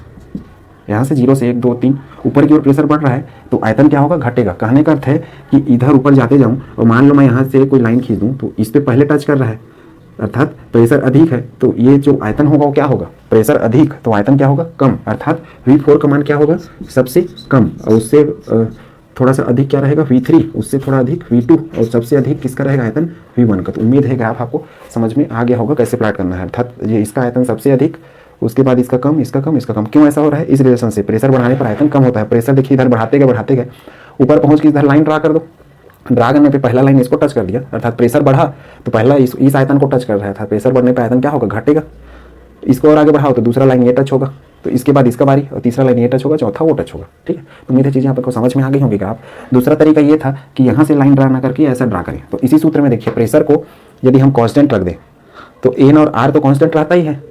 यहाँ से 0 से 1 2 3 ऊपर की ओर प्रेशर बढ़ रहा है, तो आयतन क्या होगा, घटेगा। कहने का अर्थ है कि इधर ऊपर जाते जाऊँ, और मान लो मैं यहाँ से कोई लाइन खींच दूँ तो इस पर पहले टच कर रहा है, अर्थात प्रेशर अधिक है, तो ये जो आयतन होगा वो क्या होगा, प्रेशर अधिक तो आयतन क्या होगा, कम, अर्थात V4 का मान क्या होगा, सबसे कम, और उससे थोड़ा सा अधिक क्या रहेगा V3, उससे थोड़ा अधिक V2, और सबसे अधिक किसका रहेगा आयतन, V1 का। तो उम्मीद है कि आपको समझ में आ गया होगा कैसे प्लॉट करना है, अर्थात ये इसका आयतन सबसे अधिक, उसके बाद इसका कम, इसका कम, इसका कम। क्यों ऐसा हो रहा है, इस रिलेशन से प्रेशर बढ़ाने पर आयतन कम होता है। प्रेशर देखिए इधर बढ़ाते गए ऊपर पहुँच के इधर लाइन ड्रा कर दो, ड्रा करने पे पहला लाइन इसको टच कर दिया, अर्थात प्रेशर बढ़ा तो पहला इस आयतन को टच कर रहा है, अर्थात प्रेशर बढ़ने पर आयतन क्या होगा, घटेगा। इसको और आगे बढ़ाओ तो दूसरा लाइन ये टच होगा, तो इसके बाद इसका बारी, और तीसरा लाइन ये टच होगा, चौथा वो टच होगा, ठीक है। तो उम्मीद है चीज़ें आपको समझ में आ गई होंगी। आप दूसरा तरीका ये था कि यहाँ से लाइन ड्रा ना करके ऐसा ड्रा करें। तो इसी सूत्र में देखिए प्रेशर को यदि हम कांस्टेंट रख दें तो N और R तो कांस्टेंट रहता ही है,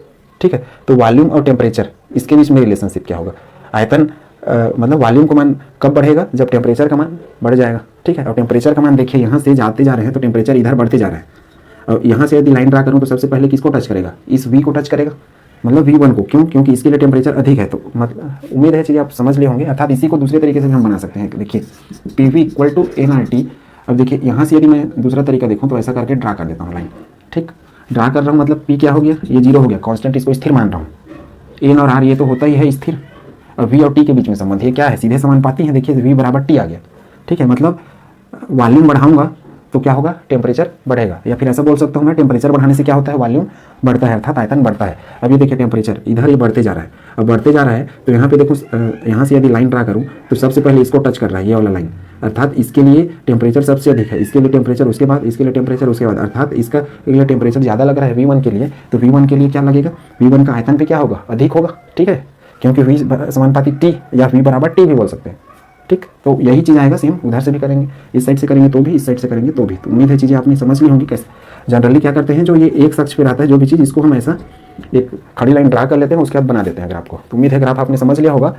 ठीक है। तो वॉल्यूम और टेम्परेचर इसके बीच में रिलेशनशिप क्या होगा, आयतन मतलब वॉल्यूम का मान कब बढ़ेगा, जब टेम्परेचर का मान बढ़ जाएगा, ठीक है। और टेम्परेचर का मान देखिए यहाँ से जाते जा रहे हैं तो टेम्परेचर इधर बढ़ते जा रहा है, और यहाँ से यदि लाइन ड्रा करूँ तो सबसे पहले किसको टच करेगा, इस V को टच करेगा, मतलब V1 को। क्यों, क्योंकि इसके लिए टेम्परेचर अधिक है। तो मतलब उम्मीद है चीज़ें आप समझ लिए होंगे। अर्थात इसी को दूसरे तरीके से भी हम बना सकते हैं। देखिए PV = nRT। अब देखिए यहाँ से यदि मैं दूसरा तरीका देखूँ तो ऐसा करके ड्रा कर देता हूँ लाइन, ठीक, ड्रा कर रहा हूँ, मतलब P क्या हो गया, ये 0 हो गया, कांस्टेंट, इसको स्थिर मान रहा हूँ। N और R ये तो होता ही है स्थिर, और V और T के बीच में संबंध ये क्या है, सीधे समानुपाती है। देखिए V = T आ गया, ठीक है। मतलब वॉल्यूम बढ़ाऊंगा तो क्या होगा, टेम्परेचर बढ़ेगा, या फिर ऐसा बोल सकता हूँ मैं, टेम्परेचर बढ़ाने से क्या होता है, वॉल्यूम बढ़ता है, अर्थात आयतन बढ़ता है। अब ये देखिए टेम्परेचर इधर ये बढ़ते जा रहा है, अब बढ़ते जा रहा है तो यहाँ पे देखो, यहाँ से यदि लाइन ड्रा करूँ तो सबसे पहले इसको टच कर रहा है ये वाला लाइन, अर्थात इसके लिए टेम्परेचर सबसे अधिक है, इसके लिए टेम्परेचर उसके बाद, इसके लिए टेम्परेचर उसके बाद, अर्थात इसका लिए टेम्परेचर ज़्यादा लग रहा है V1 के लिए, तो V1 के लिए क्या लगेगा, V1 का आयतन पे क्या होगा, अधिक होगा, ठीक है, क्योंकि V समानुपाती T या V = T भी बोल सकते हैं, ठीक। तो यही चीज़ आएगा सेम, उधर से भी करेंगे, इस साइड से करेंगे तो भी, इस साइड से करेंगे तो भी। तो उम्मीद है चीज़ें आपने समझ ली होंगी कैसे। जनरली क्या करते हैं, जो ये एक अक्ष पे रहता है जो भी चीज़, इसको हम ऐसा एक खड़ी लाइन ड्रा कर लेते हैं, उसके बाद बना देते हैं ग्राफ को। तो उम्मीद है ग्राफ आपने समझ लिया होगा।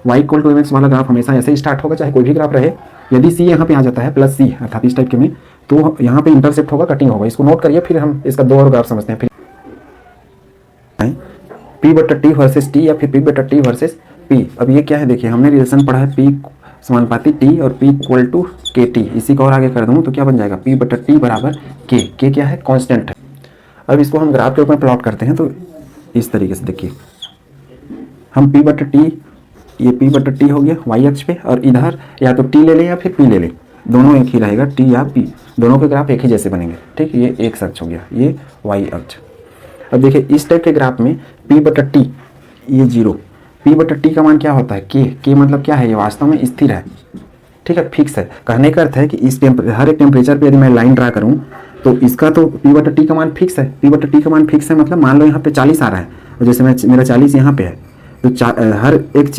y इक्वल टू mx वाला ग्राफ हमेशा ऐसे ही स्टार्ट होगा, चाहे कोई भी ग्राफ रहे। यदि c यहाँ पे आ जाता है प्लस c अर्थात इस टाइप के में, तो यहाँ पे इंटरसेप्ट होगा, कटिंग होगा। इसको नोट करिए, फिर हम इसका दो और ग्राफ समझते हैं। फिर p बटा टी वर्सेस टी या फिर p बटा टी वर्सेस p। अब ये क्या है देखिए, हमने रिलेशन पढ़ा है p समानुपाती t और p इक्वल टू के टी। इसी को और आगे कर दूँ तो क्या बन जाएगा, p बटा टी बराबर k क्या है, कांस्टेंट है। अब इसको हम ग्राफ के ऊपर प्लॉट करते हैं तो इस तरीके से देखिए, हम p बटा टी, ये p बटा टी हो गया y अक्ष पे, और इधर या तो t ले लें या फिर p ले लें, दोनों एक ही रहेगा, t या p, दोनों के ग्राफ एक ही जैसे बनेंगे। ठीक, ये x अक्ष हो गया, ये y अक्ष। अब देखिए इस टाइप के ग्राफ में p बटा टी ये 0, p बटा टी का मान क्या होता है, k मतलब क्या है, ये वास्तव में स्थिर है। ठीक है, फिक्स है। कहने का अर्थ है कि इस हर एक टेम्परेचर पे यदि मैं लाइन ड्रा करूं तो इसका तो p बटा टी का मान फिक्स है। p बटा टी का मान फिक्स है मतलब मान लो यहाँ पे 40 आ रहा है, और जैसे मेरा 40 यहाँ पे है, तो हर एक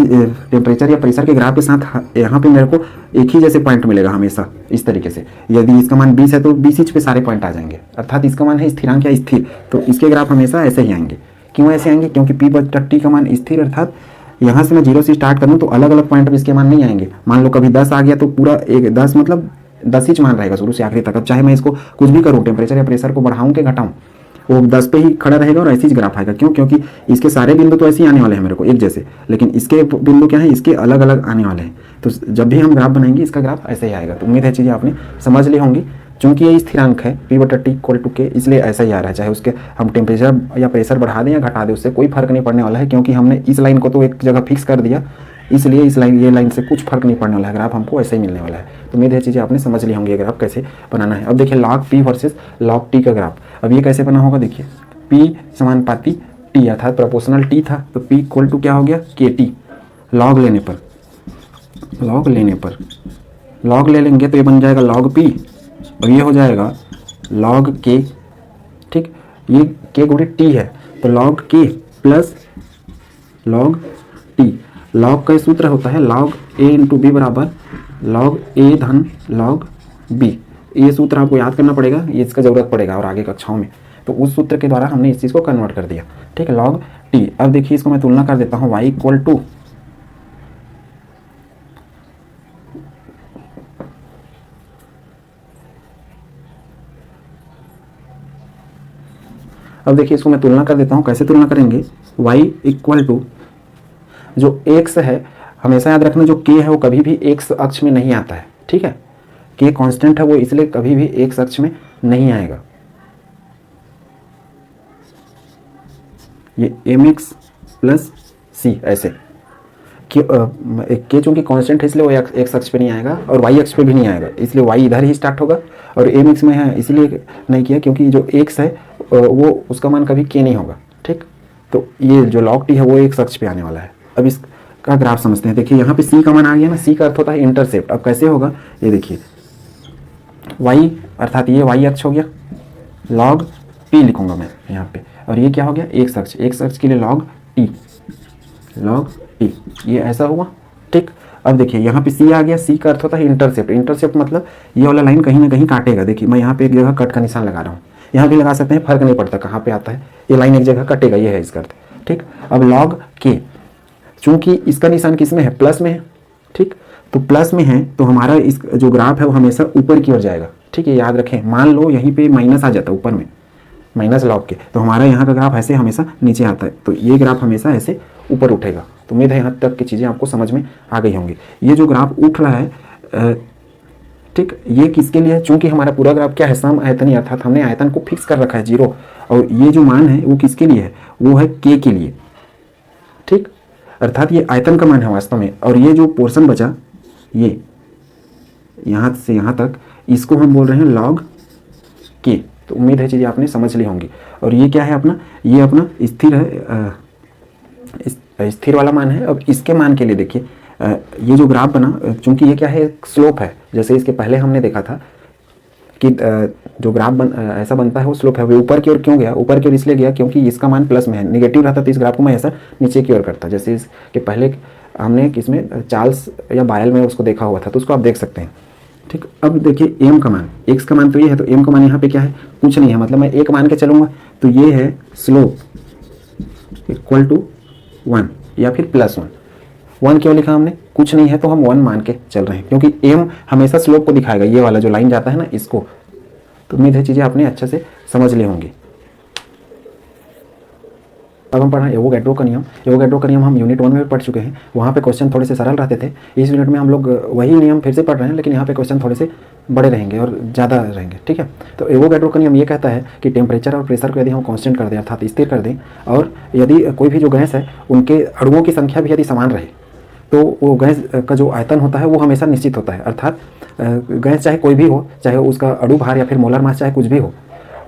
टेम्परेचर या प्रेशर के ग्राफ के साथ यहाँ पे मेरे को एक ही जैसे पॉइंट मिलेगा हमेशा इस तरीके से। यदि इसका मान 20 है तो 20 इंच पे सारे पॉइंट आ जाएंगे, अर्थात इसका मान है स्थिरांक या स्थिर, तो इसके ग्राफ हमेशा ऐसे ही आएंगे। क्यों ऐसे आएंगे, क्योंकि p बटा टी का मान स्थिर, अर्थात यहाँ से मैं 0 से स्टार्ट करूँ तो अलग अलग पॉइंट पर इसके मान नहीं आएंगे। मान लो कभी 10 आ गया तो पूरा एक 10 मतलब 10 ही मान रहेगा शुरू से आखिरी तक। अब चाहे मैं इसको कुछ भी करूँ, टेम्परेचर या प्रेशर को बढ़ाऊँ कि घटाऊँ, वो 10 पे ही खड़ा रहेगा और ऐसे ही ग्राफ आएगा। क्यों, क्योंकि इसके सारे बिंदु तो ऐसे ही आने वाले हैं मेरे को एक जैसे, लेकिन इसके बिंदु क्या है, इसके अलग अलग आने वाले हैं। तो जब भी हम ग्राफ बनाएंगे इसका ग्राफ ऐसे ही आएगा। तो उम्मीद है चीज़ें आपने समझ ली होंगी। चूंकि ये स्थिरांक है p बटा टी इक्वल टू के, इसलिए ऐसा ही आ रहा है, चाहे उसके हम टेम्परेचर या प्रेशर बढ़ा दें या घटा दें, उससे कोई फर्क नहीं पड़ने वाला है, क्योंकि हमने इस लाइन को तो एक जगह फिक्स कर दिया, इसलिए ये लाइन से कुछ फर्क नहीं पड़ने वाला है, ग्राफ हमको ऐसे ही मिलने वाला है। तो उम्मीद है चीज़ें आपने समझ ली होंगी, ग्राफ कैसे बनाना है। अब देखिए log p versus log t का ग्राफ, अब ये कैसे बना होगा देखिए, p समानुपाती t अर्थात प्रोपोर्शनल t था, तो p इक्वल टू क्या हो गया, kt। लॉग ले लेंगे तो ये बन जाएगा log p, और ये हो जाएगा log k। ठीक, ये k गुणे t है, तो log k plus log t। log का सूत्र होता है log a इंटू बी बराबर log a धन log b। ये सूत्र आपको याद करना पड़ेगा, ये इसका ज़रूरत पड़ेगा और आगे कक्षाओं में, तो उस सूत्र के द्वारा हमने इस चीज़ को कन्वर्ट कर दिया। ठीक है, log t। अब देखिए इसको मैं तुलना कर देता हूँ, y इक्वल टू अब देखिए इसको मैं तुलना कर देता हूँ। कैसे तुलना करेंगे, y इक्वल टू जो x है, हमेशा याद रखना जो k है वो कभी भी x अक्ष में नहीं आता है। ठीक है, k कांस्टेंट है, वो इसलिए कभी भी x अक्ष में नहीं आएगा। ये mx प्लस c ऐसे k चूंकि कांस्टेंट है इसलिए वो x अक्ष पे नहीं आएगा और y अक्ष पे भी नहीं आएगा, इसलिए y इधर ही स्टार्ट होगा। और mx में है इसलिए नहीं किया क्योंकि जो x है वो उसका मान कभी k नहीं होगा। ठीक, तो ये जो log t है वो x अक्ष पे आने वाला है। अब इसका ग्राफ समझते हैं। देखिए यहाँ पे c का मान आ गया ना, c का अर्थ होता है इंटरसेप्ट। अब कैसे होगा ये देखिए, y अर्थात ये y अक्ष हो गया, log p लिखूंगा मैं यहाँ पे, और ये क्या हो गया x अक्ष के लिए log t, ये ऐसा हुआ। ठीक, अब देखिए यहाँ पे c आ गया, c का अर्थ होता है इंटरसेप्ट मतलब ये वाला लाइन कहीं ना कहीं काटेगा। देखिए मैं यहाँ पे एक जगह कट का निशान लगा रहा हूँ, यहाँ भी लगा सकते हैं, फर्क नहीं पड़ता कहाँ पे आता है, ये लाइन एक जगह कटेगा, ये है इसका अर्थ। ठीक, अब log k, चूंकि इसका निशान किस में है, प्लस में है। ठीक, तो प्लस में है तो हमारा इस जो ग्राफ है वो हमेशा ऊपर की ओर जाएगा। ठीक है, याद रखें, मान लो यहीं पे माइनस आ जाता है ऊपर में, माइनस log के, तो हमारा यहाँ का ग्राफ ऐसे हमेशा नीचे आता है, तो ये ग्राफ हमेशा ऐसे ऊपर उठेगा। तो उम्मीद है यहाँ तक की चीज़ें आपको समझ में आ गई होंगी। ये जो ग्राफ उठ रहा है, ठीक, ये किसके लिए है, चूंकि हमारा पूरा ग्राफ क्या है, सम आयतनीय, अर्थात हमने आयतन को फिक्स कर रखा है 0, और ये जो मान है वो किसके लिए है, वो है k के लिए। ठीक, अर्थात ये आयतन का मान है वास्तव में, और ये जो पोर्शन बचा ये यहाँ से यहाँ तक, इसको हम बोल रहे हैं log k। तो उम्मीद है चीज़ें आपने समझ ली होंगी। और ये क्या है अपना, ये अपना स्थिर है, स्थिर वाला मान है। अब इसके मान के लिए देखिए, ये जो ग्राफ बना, चूंकि ये क्या है, स्लोप है, जैसे इसके पहले हमने देखा था कि जो ग्राफ ऐसा बनता है वो स्लोप है। वो ऊपर की ओर क्यों गया, ऊपर की ओर इसलिए गया क्योंकि इसका मान प्लस में है, निगेटिव रहता तो इस ग्राफ को मैं ऐसा नीचे की ओर करता। जैसे इसके पहले हमने किसमें चार्ल्स या बायल में उसको देखा हुआ था, तो उसको आप देख सकते हैं। ठीक, अब देखिए m का मान, x का मान तो ये है, तो m का मान यहाँ पे क्या है, कुछ नहीं है, मतलब मैं एक मान के चलूँगा तो ये है स्लोप इक्वल टू 1 या फिर +1। 1 क्यों लिखा हमने, कुछ नहीं है तो हम 1 मान के चल रहे हैं, क्योंकि एम हमेशा स्लोप को दिखाएगा, ये वाला जो लाइन जाता है ना इसको। तो उम्मीद है चीज़ें आपने अच्छे से समझ ली होंगी। अब हम पढ़ा एवोगैड्रो का नियम। एवोगैड्रो का नियम हम यूनिट 1 में भी पढ़ चुके हैं, वहाँ पे क्वेश्चन थोड़े से सरल रहते थे। इस यूनिट में हम लोग वही नियम फिर से पढ़ रहे हैं, लेकिन यहाँ पे क्वेश्चन थोड़े से बड़े रहेंगे और ज़्यादा रहेंगे, ठीक है। तो एवोगैड्रो का नियम ये कहता है कि टेम्परेचर और प्रेशर को यदि हम कांस्टेंट कर दें अर्थात स्थिर कर दें, और यदि कोई भी जो गैस है उनके अणुओं की संख्या भी यदि समान रहे, तो वो गैस का जो आयतन होता है वो हमेशा निश्चित होता है। अर्थात गैस चाहे कोई भी हो, चाहे उसका अणु भार या फिर मोलर मास चाहे कुछ भी हो,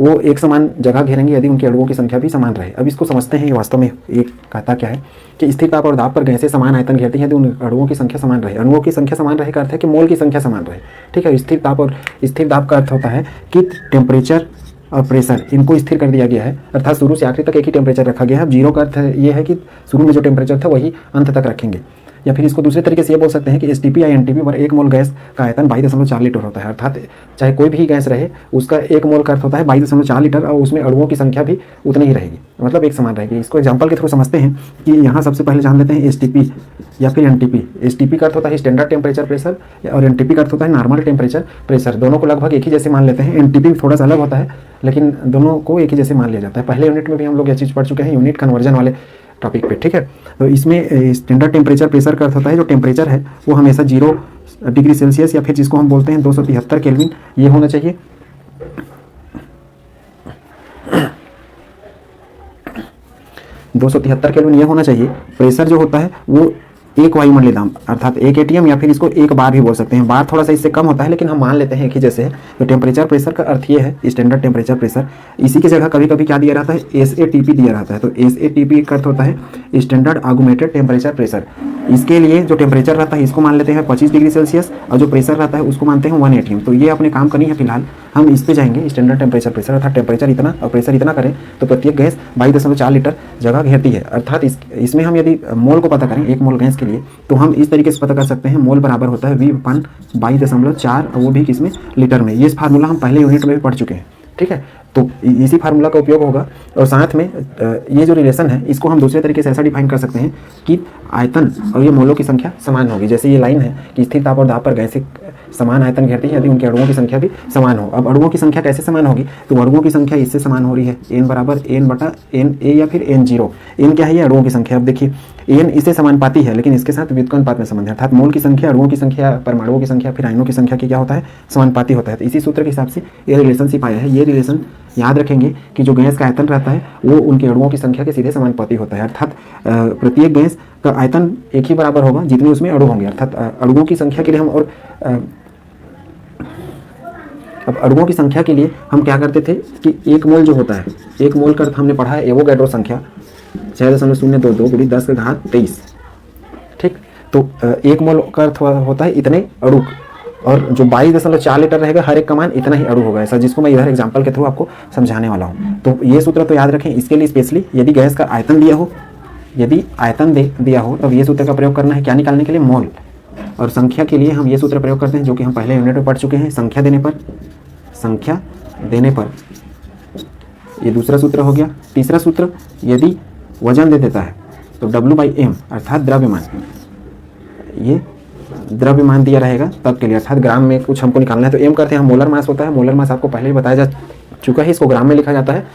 वो एक समान जगह घेरेंगे यदि उनके अणुओं की संख्या भी समान रहे। अब इसको समझते हैं, ये वास्तव में एक कहता क्या है कि स्थिर ताप और दाब पर गैसें समान आयतन घेरती हैं यदि उन अणुओं की संख्या समान रहे। अणुओं की संख्या समान रहे का अर्थ है कि मोल की संख्या समान रहे, ठीक है। स्थिर ताप और स्थिर दाब का अर्थ होता है कि टेम्परेचर और प्रेशर इनको स्थिर कर दिया गया है, अर्थात शुरू से आखिरी तक एक ही टेम्परेचर रखा गया है। अब जीरो का अर्थ ये है कि शुरू में जो टेम्परेचर था वही अंत तक रखेंगे। या फिर इसको दूसरे तरीके से ये बोल सकते हैं कि एसटीपी या एनटीपी पर 1 मोल गैस का आयतन 22.4 लीटर होता है। अर्थात चाहे कोई भी गैस रहे उसका 1 मोल का अर्थ होता है 22.4 लीटर, और उसमें अणुओं की संख्या भी उतनी ही रहेगी, मतलब एक समान रहेगी। इसको एग्जांपल के थ्रू समझते हैं कि यहाँ सबसे पहले जान लेते हैं एसटीपी या फिर एनटीपी। एसटीपी का अर्थ होता है स्टैंडर्ड टेम्परेचर प्रेशर, और एनटीपी का अर्थ होता है नॉर्मल टेम्परेचर प्रेशर। दोनों को लगभग एक ही जैसे मान लेते हैं। एनटीपी थोड़ा सा अलग होता है, लेकिन दोनों को एक ही जैसे मान लिया जाता है। पहले यूनिट में भी हम लोग यह चीज़ पढ़ चुके हैं, यूनिट कन्वर्जन वाले टॉपिक पे, ठीक है। तो इसमें स्टैंडर्ड टेम्परेचर प्रेशर का अर्थ होता है जो टेम्परेचर है वो हमेशा 0 डिग्री सेल्सियस या फिर जिसको हम बोलते हैं 273 केल्विन ये होना चाहिए। 273 केल्विन ये होना चाहिए। प्रेशर जो होता है वो 1 वायुमंडलीय दाब अर्थात 1 एटीएम या फिर इसको 1 बार भी बोल सकते हैं। बार थोड़ा सा इससे कम होता है, लेकिन हम मान लेते हैं एक ही जैसे है। तो टेम्परेचर प्रेशर का अर्थ ये है स्टैंडर्ड टेम्परेचर प्रेशर। इसी की जगह कभी कभी क्या दिया रहता है, एसएटीपी दिया रहता है। तो एसएटीपी का अर्थ होता है स्टैंडर्ड ऑगमेंटेड टेम्परेचर प्रेशर। इसके लिए जो टेम्परेचर रहता है इसको मान लेते हैं 25 डिग्री सेल्सियस, और जो प्रेशर रहता है उसको मानते हैं 1 एटीएम। तो ये अपने काम करनी है फिलहाल, हम इस पे जाएंगे। स्टैंडर्ड टेम्परेचर प्रेशर अर्थात टेम्परेचर इतना और प्रेशर इतना करें तो प्रत्येक गैस 22.4 लीटर जगह घेरती है। अर्थात इसमें हम यदि मोल को पता करें 1 मोल गैस के लिए, तो हम इस तरीके से पता कर सकते हैं मोल बराबर होता है V/22.4, और वो भी किसमें, लीटर में। ये फार्मूला हम पहले यूनिट में भी पढ़ चुके हैं, ठीक है। तो इसी फार्मूला का उपयोग होगा, और साथ में ये जो रिलेशन है इसको हम दूसरे तरीके से ऐसा डिफाइन कर सकते हैं कि आयतन और ये मोलों की संख्या समान होगी। जैसे ये लाइन है कि स्थिर ताप और दाब पर गैसें समान आयतन घेरती है यदि उनके अणुओं की संख्या भी समान हो। अब अणुओं की संख्या कैसे समान होगी, तो अणुओं की संख्या इससे समान हो रही है n बराबर n/na या फिर n0। n क्या है, ये अणुओं की संख्या। अब देखिए n इससे समानुपाती है, लेकिन इसके साथ व्युत्क्रमानुपात में संबंध है, अर्थात मोल की संख्या, अणुओं की संख्या, परमाणुओं की संख्या, फिर आयनों की संख्या की क्या होता है, समानुपाती होता है। तो इसी सूत्र के हिसाब से ये रिलेशनशिप आया है। ये रिलेशन याद रखेंगे कि जो गैस का आयतन रहता है वो उनके अणुओं की संख्या के सीधे समानुपाती होता है। अर्थात प्रत्येक गैस का आयतन एक ही बराबर होगा जितने उसमें अणु होंगे। अर्थात अणुओं की संख्या के लिए हम और अब अणुओं की संख्या के लिए हम क्या करते थे कि 1 मोल जो होता है, 1 मोल का अर्थ हमने पढ़ा है एवोगैड्रो संख्या 6.022 × 10⁻23, ठीक। तो 1 मोल का अर्थ होता है इतने अणु, और जो 22.4 लीटर रहेगा हर एक का मान इतना ही अणु होगा, ऐसा, जिसको मैं इधर एग्जांपल के थ्रू आपको समझाने वाला हूँ। तो ये सूत्र तो याद रखें। इसके लिए स्पेशली यदि गैस का आयतन दिया हो, यदि आयतन दिया हो तब ये सूत्र का प्रयोग करना है। क्या निकालने के लिए, मोल। और संख्या के लिए हम ये सूत्र प्रयोग करते हैं जो कि हम पहले यूनिट में पढ़ चुके हैं। संख्या देने पर ये दूसरा सूत्र हो गया। तीसरा सूत्र, यदि वजन दे देता है तो W/m अर्थात द्रव्यमान, ये द्रव्यमान दिया रहेगा तब के लिए, अर्थात ग्राम में कुछ हमको निकालना है। तो m करते हैं हम, मोलर मास होता है। मोलर मास आपको पहले ही बताया जा चुका है, इसको ग्राम में लिखा जाता है।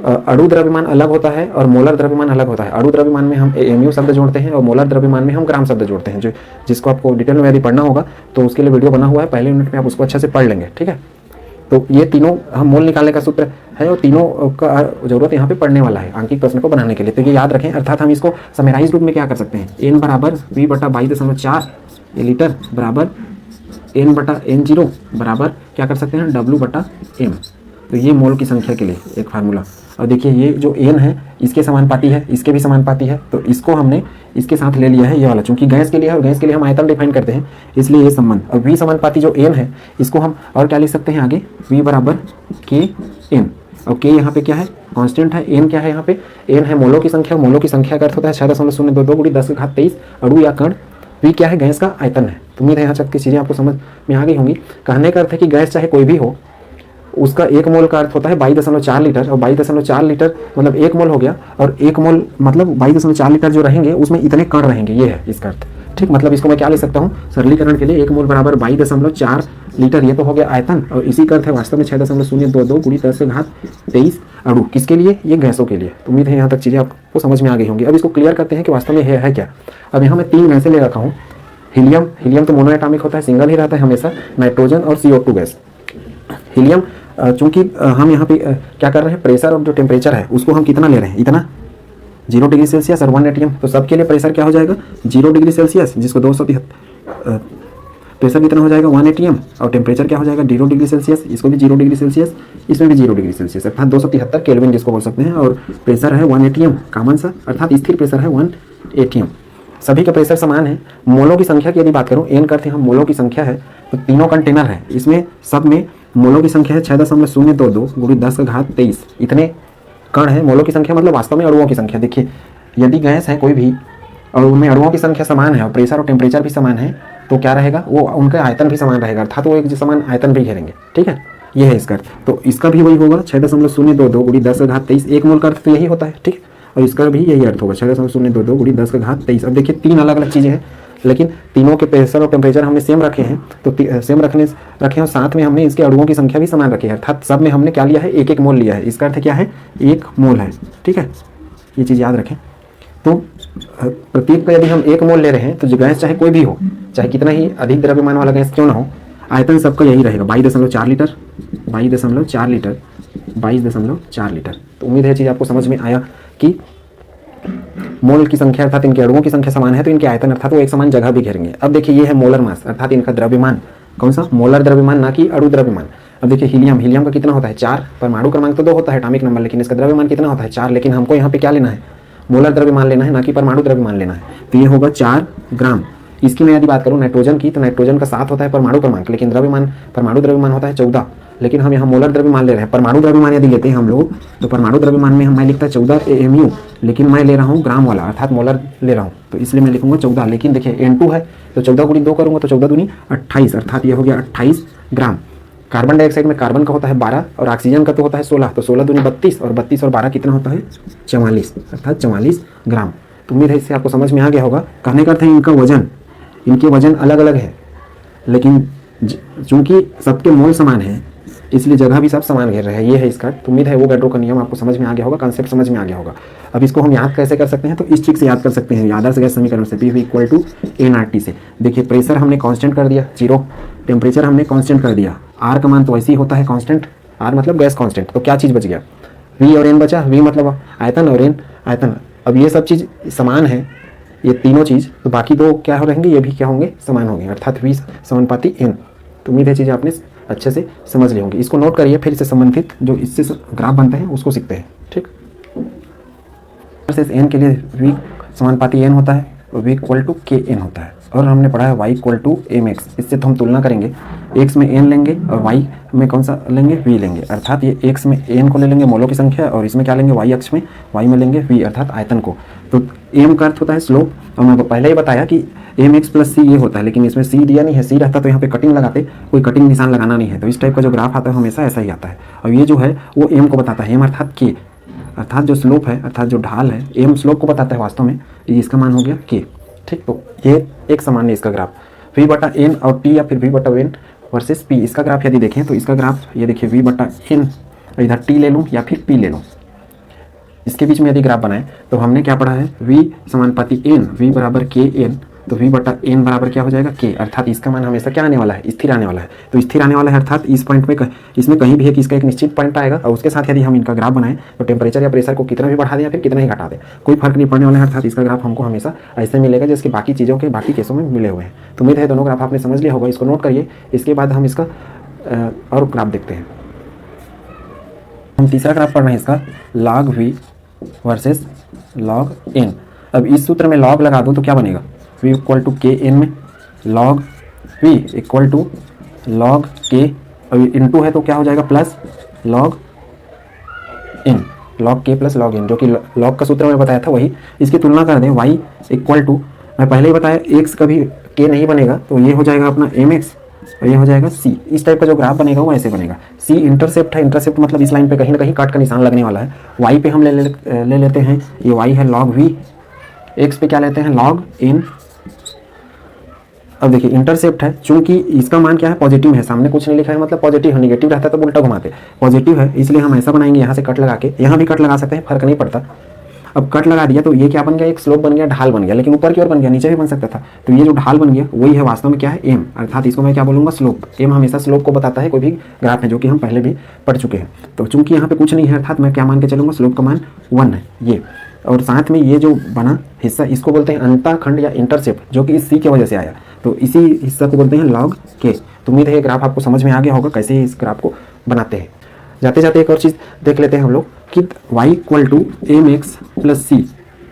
अणु द्रव्यमान अलग होता है और मोलर द्रव्यमान अलग होता है। अणु द्रव्यमान में हम mu शब्द जोड़ते हैं और मोलर द्रव्यमान में हम ग्राम शब्द जोड़ते हैं। जिसको आपको डिटेल में यदि पढ़ना होगा तो उसके लिए वीडियो बना हुआ है, पहले यूनिट में आप उसको अच्छे से पढ़ लेंगे, ठीक है। तो ये तीनों हम मोल निकालने का सूत्र है, और तीनों का जरूरत यहाँ पे पढ़ने वाला है आंकिक प्रश्न को बनाने के लिए। तो ये याद रखें। अर्थात हम इसको समराइज रूप में क्या कर सकते हैं, n बराबर V/22.4 लीटर बराबर n/n0 बराबर क्या कर सकते हैं, W/m। तो ये मोल की संख्या के लिए एक फार्मूला। और देखिए ये जो n है इसके समानुपाती है, इसके भी समानुपाती है, तो इसको हमने इसके साथ ले लिया है ये वाला। चूंकि गैस के लिए है और गैस के लिए हम आयतन डिफाइन करते हैं, इसलिए ये संबंध। और v समानुपाती जो n है इसको हम और क्या लिख सकते हैं आगे, v बराबर kn। और k यहाँ पे क्या है, कांस्टेंट है। n क्या है यहाँ पे, n है मोलों की संख्या। मोलों की संख्या का अर्थ होता है 6.022 × 10⁻23 अणु या कण। v क्या है, गैस का आयतन है। तो उम्मीद है यहाँ तक की चीज़ें आपको समझ में आ गई होंगी। कहने का अर्थ है कि गैस चाहे कोई भी हो, उसका 1 मोल का अर्थ होता है 22.4 लीटर, और 22.4 लीटर मतलब 1 मोल हो गया, और 1 मोल मतलब 22.4 लीटर जो रहेंगे उसमें इतने कण रहेंगे, ये है इसका अर्थ। ठीक, मतलब इसको मैं क्या ले सकता हूँ सरलीकरण के लिए, 1 मोल बराबर 22.4 लीटर, ये तो हो गया आयतन, और इसी का अर्थ है वास्तव में 6.022 × 10⁻23 अणु। किसके लिए? ये गैसों के लिए। तो उम्मीद है यहाँ तक चीज़ें आपको समझ में आ गई होंगी। अब इसको क्लियर करते हैं कि वास्तव में है क्या। अब यहाँ मैं 3 गैसें ले रखा हूँ। हीलियम, हीलियम तो मोनोएटॉमिक होता है, सिंगल ही रहता है हमेशा। नाइट्रोजन और CO2 गैस। हीलियम चूंकि हम यहाँ पे क्या कर रहे हैं, प्रेशर और जो टेम्परेचर है उसको हम कितना ले रहे हैं, इतना 0 डिग्री सेल्सियस और 1 एटीएम। तो सबके लिए प्रेशर क्या हो जाएगा 0 डिग्री सेल्सियस, जिसको 273 प्रेशर कितना हो जाएगा 1 एटीएम, और टेम्परेचर क्या हो जाएगा 0 डिग्री सेल्सियस, इसको भी 0 डिग्री सेल्सियस, इसमें भी 0 डिग्री सेल्सियस, अर्थात 273 केल्विन जिसको बोल सकते हैं, और प्रेशर है 1 एटीएम कॉमन सा, अर्थात स्थिर प्रेशर है 1 एटीएम। सभी का प्रेशर समान है। मोलों की संख्या की यदि बात करूँ, एन करते हैं हम मोलों की संख्या है, तो तीनों कंटेनर है, इसमें सब में मोलों की संख्या है 6.022 × 10⁻23 इतने कण है। मोलों की संख्या मतलब वास्तव में अणुओं की संख्या। देखिए यदि गैस है कोई भी और उनमें अणुओं की संख्या समान है और प्रेशर और टेम्परेचर भी समान है, तो क्या रहेगा, वो उनका आयतन भी समान रहेगा, अर्थात वो एक समान आयतन भी घेरेंगे। ठीक है, ये है इसका अर्थ। तो इसका भी वही होगा 6.022 × 10⁻23, 1 मोल का अर्थ तो यही होता है। ठीक, और इसका भी यही अर्थ होगा 6.022 × 10⁻23। अब देखिए 3 अलग अलग चीज़ें हैं, लेकिन तीनों के प्रेशर और टेम्परेचर हमने सेम रखे हैं, तो सेम रखे और साथ में हमने इसके अणुओं की संख्या भी समान रखी है, अर्थात सब में हमने क्या लिया है 1 मोल लिया है। इसका अर्थ क्या है 1 मोल है। ठीक है, ये चीज़ याद रखें। तो प्रत्येक का यदि हम 1 मोल ले रहे हैं, तो जो गैस चाहे कोई भी हो, चाहे कितना ही अधिक द्रव्यमान वाला गैस क्यों ना हो, आयतन सबका यही रहेगा 22.4 लीटर, 22.4 लीटर, 22.4 लीटर। तो उम्मीद है चीज़ आपको समझ में आया कि मोल की संख्या अर्थात इनके अणुओं की संख्या समान है, तो इनके आयतन अर्थात वो एक समान जगह भी घेरेंगे। अब देखिए ये है मोलर मास, अर्थात इनका द्रव्यमान, कौन सा मोलर द्रव्यमान, ना कि अणु द्रव्यमान। अब देखिए हीलियम, हीलियम का कितना होता है 4, परमाणु क्रमांक तो 2 होता है एटॉमिक नंबर, लेकिन इसका द्रव्यमान कितना होता है 4। लेकिन हमको यहाँ पे क्या लेना है, मोलर द्रव्यमान लेना है, ना कि परमाणु द्रव्यमान लेना है। तो ये होगा 4 ग्राम। इसकी मैं यदि बात करूँ नाइट्रोजन की, तो नाइट्रोजन का 7 होता है परमाणु क्रमांक, लेकिन द्रव्यमान परमाणु द्रव्यमान होता है 14, लेकिन हम यहाँ मोलर द्रव्यमान ले रहे हैं। परमाणु द्रव्यमान यदि लेते हैं हम लोग, तो परमाणु द्रव्यमान में मैं लिखता है 14 AMU, लेकिन मैं ले रहा हूँ ग्राम वाला, अर्थात मोलर ले रहा हूँ, तो इसलिए मैं लिखूंगा 14। लेकिन देखिए N2 है, तो 14 × 2 करूँगा तो 14 दूनी 28, अर्थात ये हो गया 28 ग्राम। कार्बन डाइऑक्साइड में कार्बन का होता है 12 और ऑक्सीजन का तो होता है 16, तो 16 दूनी 32, और 32 और 12 कितना होता है 44, अर्थात 44 ग्राम। तो उम्मीद है इससे आपको समझ में आ गया होगा। कहने का अर्थ है इनका वजन, इनके वजन अलग अलग है, लेकिन चूंकि सबके मोल समान है इसलिए जगह भी सब समान घेर रहे हैं। ये है इसका। तो उम्मीद है वो गैड्रो का नियम आपको समझ में आ गया होगा, कंसेप्ट समझ में आ गया होगा। अब इसको हम याद कैसे कर सकते हैं, तो इस ट्रिक से याद कर सकते हैं, आदर्श गैस समीकरण से, PV = nRT से। देखिए प्रेशर हमने कांस्टेंट कर दिया 0, टेम्परेचर हमने कांस्टेंट कर दिया, R का मान तो ऐसे ही होता है कांस्टेंट, R मतलब गैस कांस्टेंट। तो क्या चीज़ बच गया, V और N बचा, V मतलब आयतन और N आयतन। अब ये सब चीज़ समान है, ये तीनों चीज़, तो बाकी दो क्या हो रहेंगे, ये भी क्या होंगे समान होंगे, अर्थात V समानुपाती N। तो उम्मीद है चीज़ें आपने अच्छे से समझ ली होंगी। इसको नोट करिए, फिर इससे संबंधित जो इससे ग्राफ बनते हैं उसको सीखते हैं। ठीक, एन के लिए V समानुपाती N होता है और V = Kn होता है, और हमने पढ़ा है Y = mx। इससे तो हम तुलना करेंगे, x में n लेंगे और y में कौन सा लेंगे, v लेंगे, अर्थात ये x में n को ले लेंगे मोलों की संख्या, और इसमें क्या लेंगे y अक्ष में y में लेंगे v अर्थात आयतन को। तो m का अर्थ होता है स्लोप, और मैं पहले ही बताया कि mx + c ये होता है, लेकिन इसमें c दिया नहीं है, c रहता तो यहाँ पे कटिंग लगाते, कोई कटिंग निशान लगाना नहीं है। तो इस टाइप का जो ग्राफ आता है हमेशा ऐसा ही आता है, और ये जो है वो m को बताता है, m अर्थात k, अर्थात जो स्लोप है अर्थात जो ढाल है, m स्लोप को बताता है वास्तव में, ये इसका मान हो गया k। ठीक, तो ये एक समान है इसका ग्राफ, V/N और T या फिर V/N वर्सेस P। इसका ग्राफ यदि देखें तो इसका ग्राफ ये देखिए V/N, इधर T ले लूँ या फिर P ले लूँ, इसके बीच में यदि ग्राफ बनाए तो हमने क्या पढ़ा है, V समानुपाती N, V = Kn, तो V/N बराबर क्या हो जाएगा K, अर्थात इसका मान हमेशा क्या आने वाला है, स्थिर आने वाला है। तो स्थिर आने वाला है अर्थात इस पॉइंट में इसमें कहीं भी है कि इसका एक निश्चित पॉइंट आएगा, और उसके साथ यदि हम इनका ग्राफ बनाएं तो टेम्परेचर या प्रेशर को कितना भी बढ़ा दें या फिर कितना ही घटा दें, कोई फर्क नहीं पड़ने वाला है, अर्थात इसका ग्राफ हमको हमेशा ऐसे मिलेगा जैसे बाकी चीज़ों के बाकी केसों में मिले हुए हैं। तो उम्मीद है दोनों ग्राफ आपने समझ लिया होगा, इसको नोट करिए। इसके बाद हम इसका और ग्राफ देखते हैं। हम तीसरा ग्राफ पढ़ रहे हैं इसका, log V versus log N। अब इस सूत्र में log लगा दूँ तो क्या बनेगा, V = Kn में log V = log K, अब इंटू है तो क्या हो जाएगा plus log N, log K + log N, जो कि log का सूत्र में बताया था वही। इसकी तुलना कर दें, y = मैं पहले ही बताया x कभी k नहीं बनेगा, तो ये हो जाएगा अपना mx और ये हो जाएगा सी। इस टाइप का जो ग्राफ बनेगा वो ऐसे बनेगा। सी इंटरसेप्ट है, इंटरसेप्ट मतलब इस लाइन पे कहीं ना कहीं कट का निशान लगने वाला है। वाई पे हम ले लेते हैं, ये वाई है log v, एक्स पे क्या लेते हैं log n। अब देखिए इंटरसेप्ट है, चूंकि इसका मान क्या है पॉजिटिव है, सामने कुछ नहीं लिखा है मतलब पॉजिटिव है, नेगेटिव रहता तो उल्टा घुमाते, पॉजिटिव है इसलिए हम ऐसा बनाएंगे यहाँ से कट लगा के, यहाँ भी कट लगा सकते हैं, फर्क नहीं पड़ता। अब कट लगा दिया तो ये क्या बन गया, एक स्लोप बन गया, ढाल बन गया, लेकिन ऊपर की ओर बन गया, नीचे भी बन सकता था। तो ये जो ढाल बन गया वही है वास्तव में क्या है एम, अर्थात इसको मैं क्या बोलूँगा स्लोप। एम हमेशा स्लोप को बताता है कोई भी ग्राफ में, जो कि हम पहले भी पढ़ चुके हैं। तो चूंकि यहाँ पे कुछ नहीं है अर्थात मैं क्या मान के चलूँगा, स्लोप का मान 1 है ये, और साथ में ये जो बना हिस्सा इसको बोलते हैं अंतःखंड या इंटरसेप्ट, जो कि इस सी की वजह से आया, तो इसी हिस्सा को बोलते हैं log k। तो उम्मीद है ये ग्राफ आपको समझ में आ गया होगा कैसे इस ग्राफ को बनाते हैं। जाते जाते एक और चीज़ देख लेते हैं हम लोग कि y = mx + c,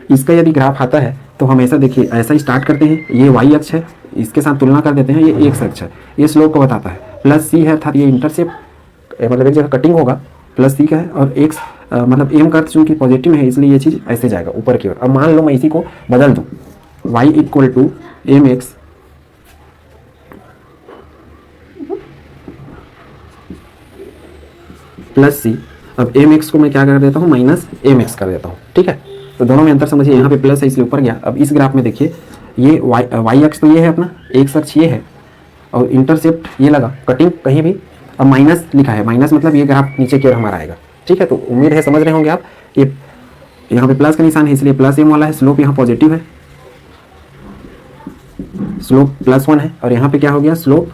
इसका यदि ग्राफ आता है तो हम ऐसा देखिए, ऐसा ही स्टार्ट करते हैं, ये y अक्ष है, इसके साथ तुलना कर देते हैं, ये x अक्ष है, ये स्लोप को बताता है, प्लस c है अर्थात ये इंटरसेप्ट मतलब एक जगह कटिंग होगा, प्लस c का है, और x मतलब m का चूंकि पॉजिटिव है इसलिए ये चीज़ ऐसे जाएगा ऊपर की ओर। अब मान लो मैं इसी को बदल दूँ, y = mx + c। अब mx को मैं क्या कर देता हूँ -mx कर देता हूँ, ठीक है। तो दोनों में अंतर समझिए, यहाँ पे प्लस है इसलिए ऊपर गया। अब इस ग्राफ में देखिए ये y अक्ष तो ये है अपना, x अक्ष ये है, और इंटरसेप्ट ये लगा, कटिंग कहीं भी, अब माइनस लिखा है, माइनस मतलब ये ग्राफ नीचे की ओर हमारा आएगा, ठीक है। तो उम्मीद है समझ रहे होंगे आप, ये यहाँ पे प्लस का निशान है इसलिए प्लस m वाला है, स्लोप यहाँ पॉजिटिव है, स्लोप +1 है, और यहाँ पे क्या हो गया स्लोप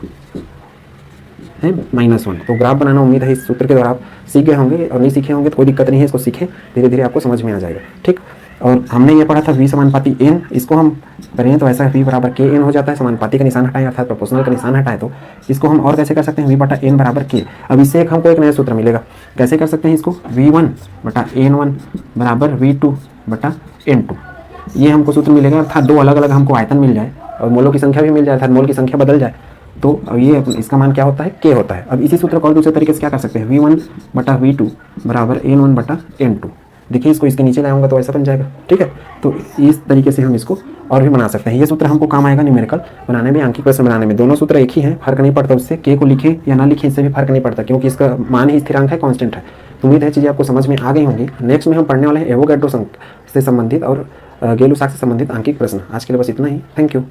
है -1। तो ग्राफ बनाना उम्मीद है इस सूत्र के द्वारा आप सीख गए होंगे, और नहीं सीखे होंगे तो कोई दिक्कत नहीं है, इसको सीखें, धीरे धीरे आपको समझ में आ जाएगा, ठीक। और हमने ये पढ़ा था v समानुपाती n, इसको हम करें तो ऐसा v = kn हो जाता है, समानुपाती का निशान हटाएं अर्थात प्रोपोर्शनल का निशान हटाएं, तो इसको हम और कैसे कर सकते हैं, v/n = k। अब इससे हमको एक नया सूत्र मिलेगा, कैसे कर सकते हैं इसको, v1/n1 = v2/n2, ये हमको सूत्र मिलेगा, अर्थात दो अलग अलग हमको आयतन मिल जाए और मोलों की संख्या भी मिल जाए, अर्थात मोल की संख्या बदल जाए, तो ये इसका मान क्या होता है k होता है। अब इसी सूत्र को और दूसरे तरीके से क्या कर सकते हैं, v1/v2 = n1/n2। देखिए इसको इसके नीचे लाऊंगा तो ऐसा बन जाएगा, ठीक है। तो इस तरीके से हम इसको और भी बना सकते हैं, ये सूत्र हमको काम आएगा न्यूमेरिकल बनाने में, आंकिक प्रश्न बनाने में। दोनों सूत्र एक ही हैं, फर्क नहीं पड़ता उससे, k को लिखे या ना लिखे इससे भी फर्क नहीं पड़ता, क्योंकि इसका मान ही स्थिरांक है, कांस्टेंट है। तो उम्मीद है चीज़ें आपको समझ में आ गई होंगी। नेक्स्ट में हम पढ़ने वाले हैं एवोगैड्रो से संबंधित और गेलुसाक से संबंधित आंकिक प्रश्न। आज के लिए बस इतना ही, थैंक यू।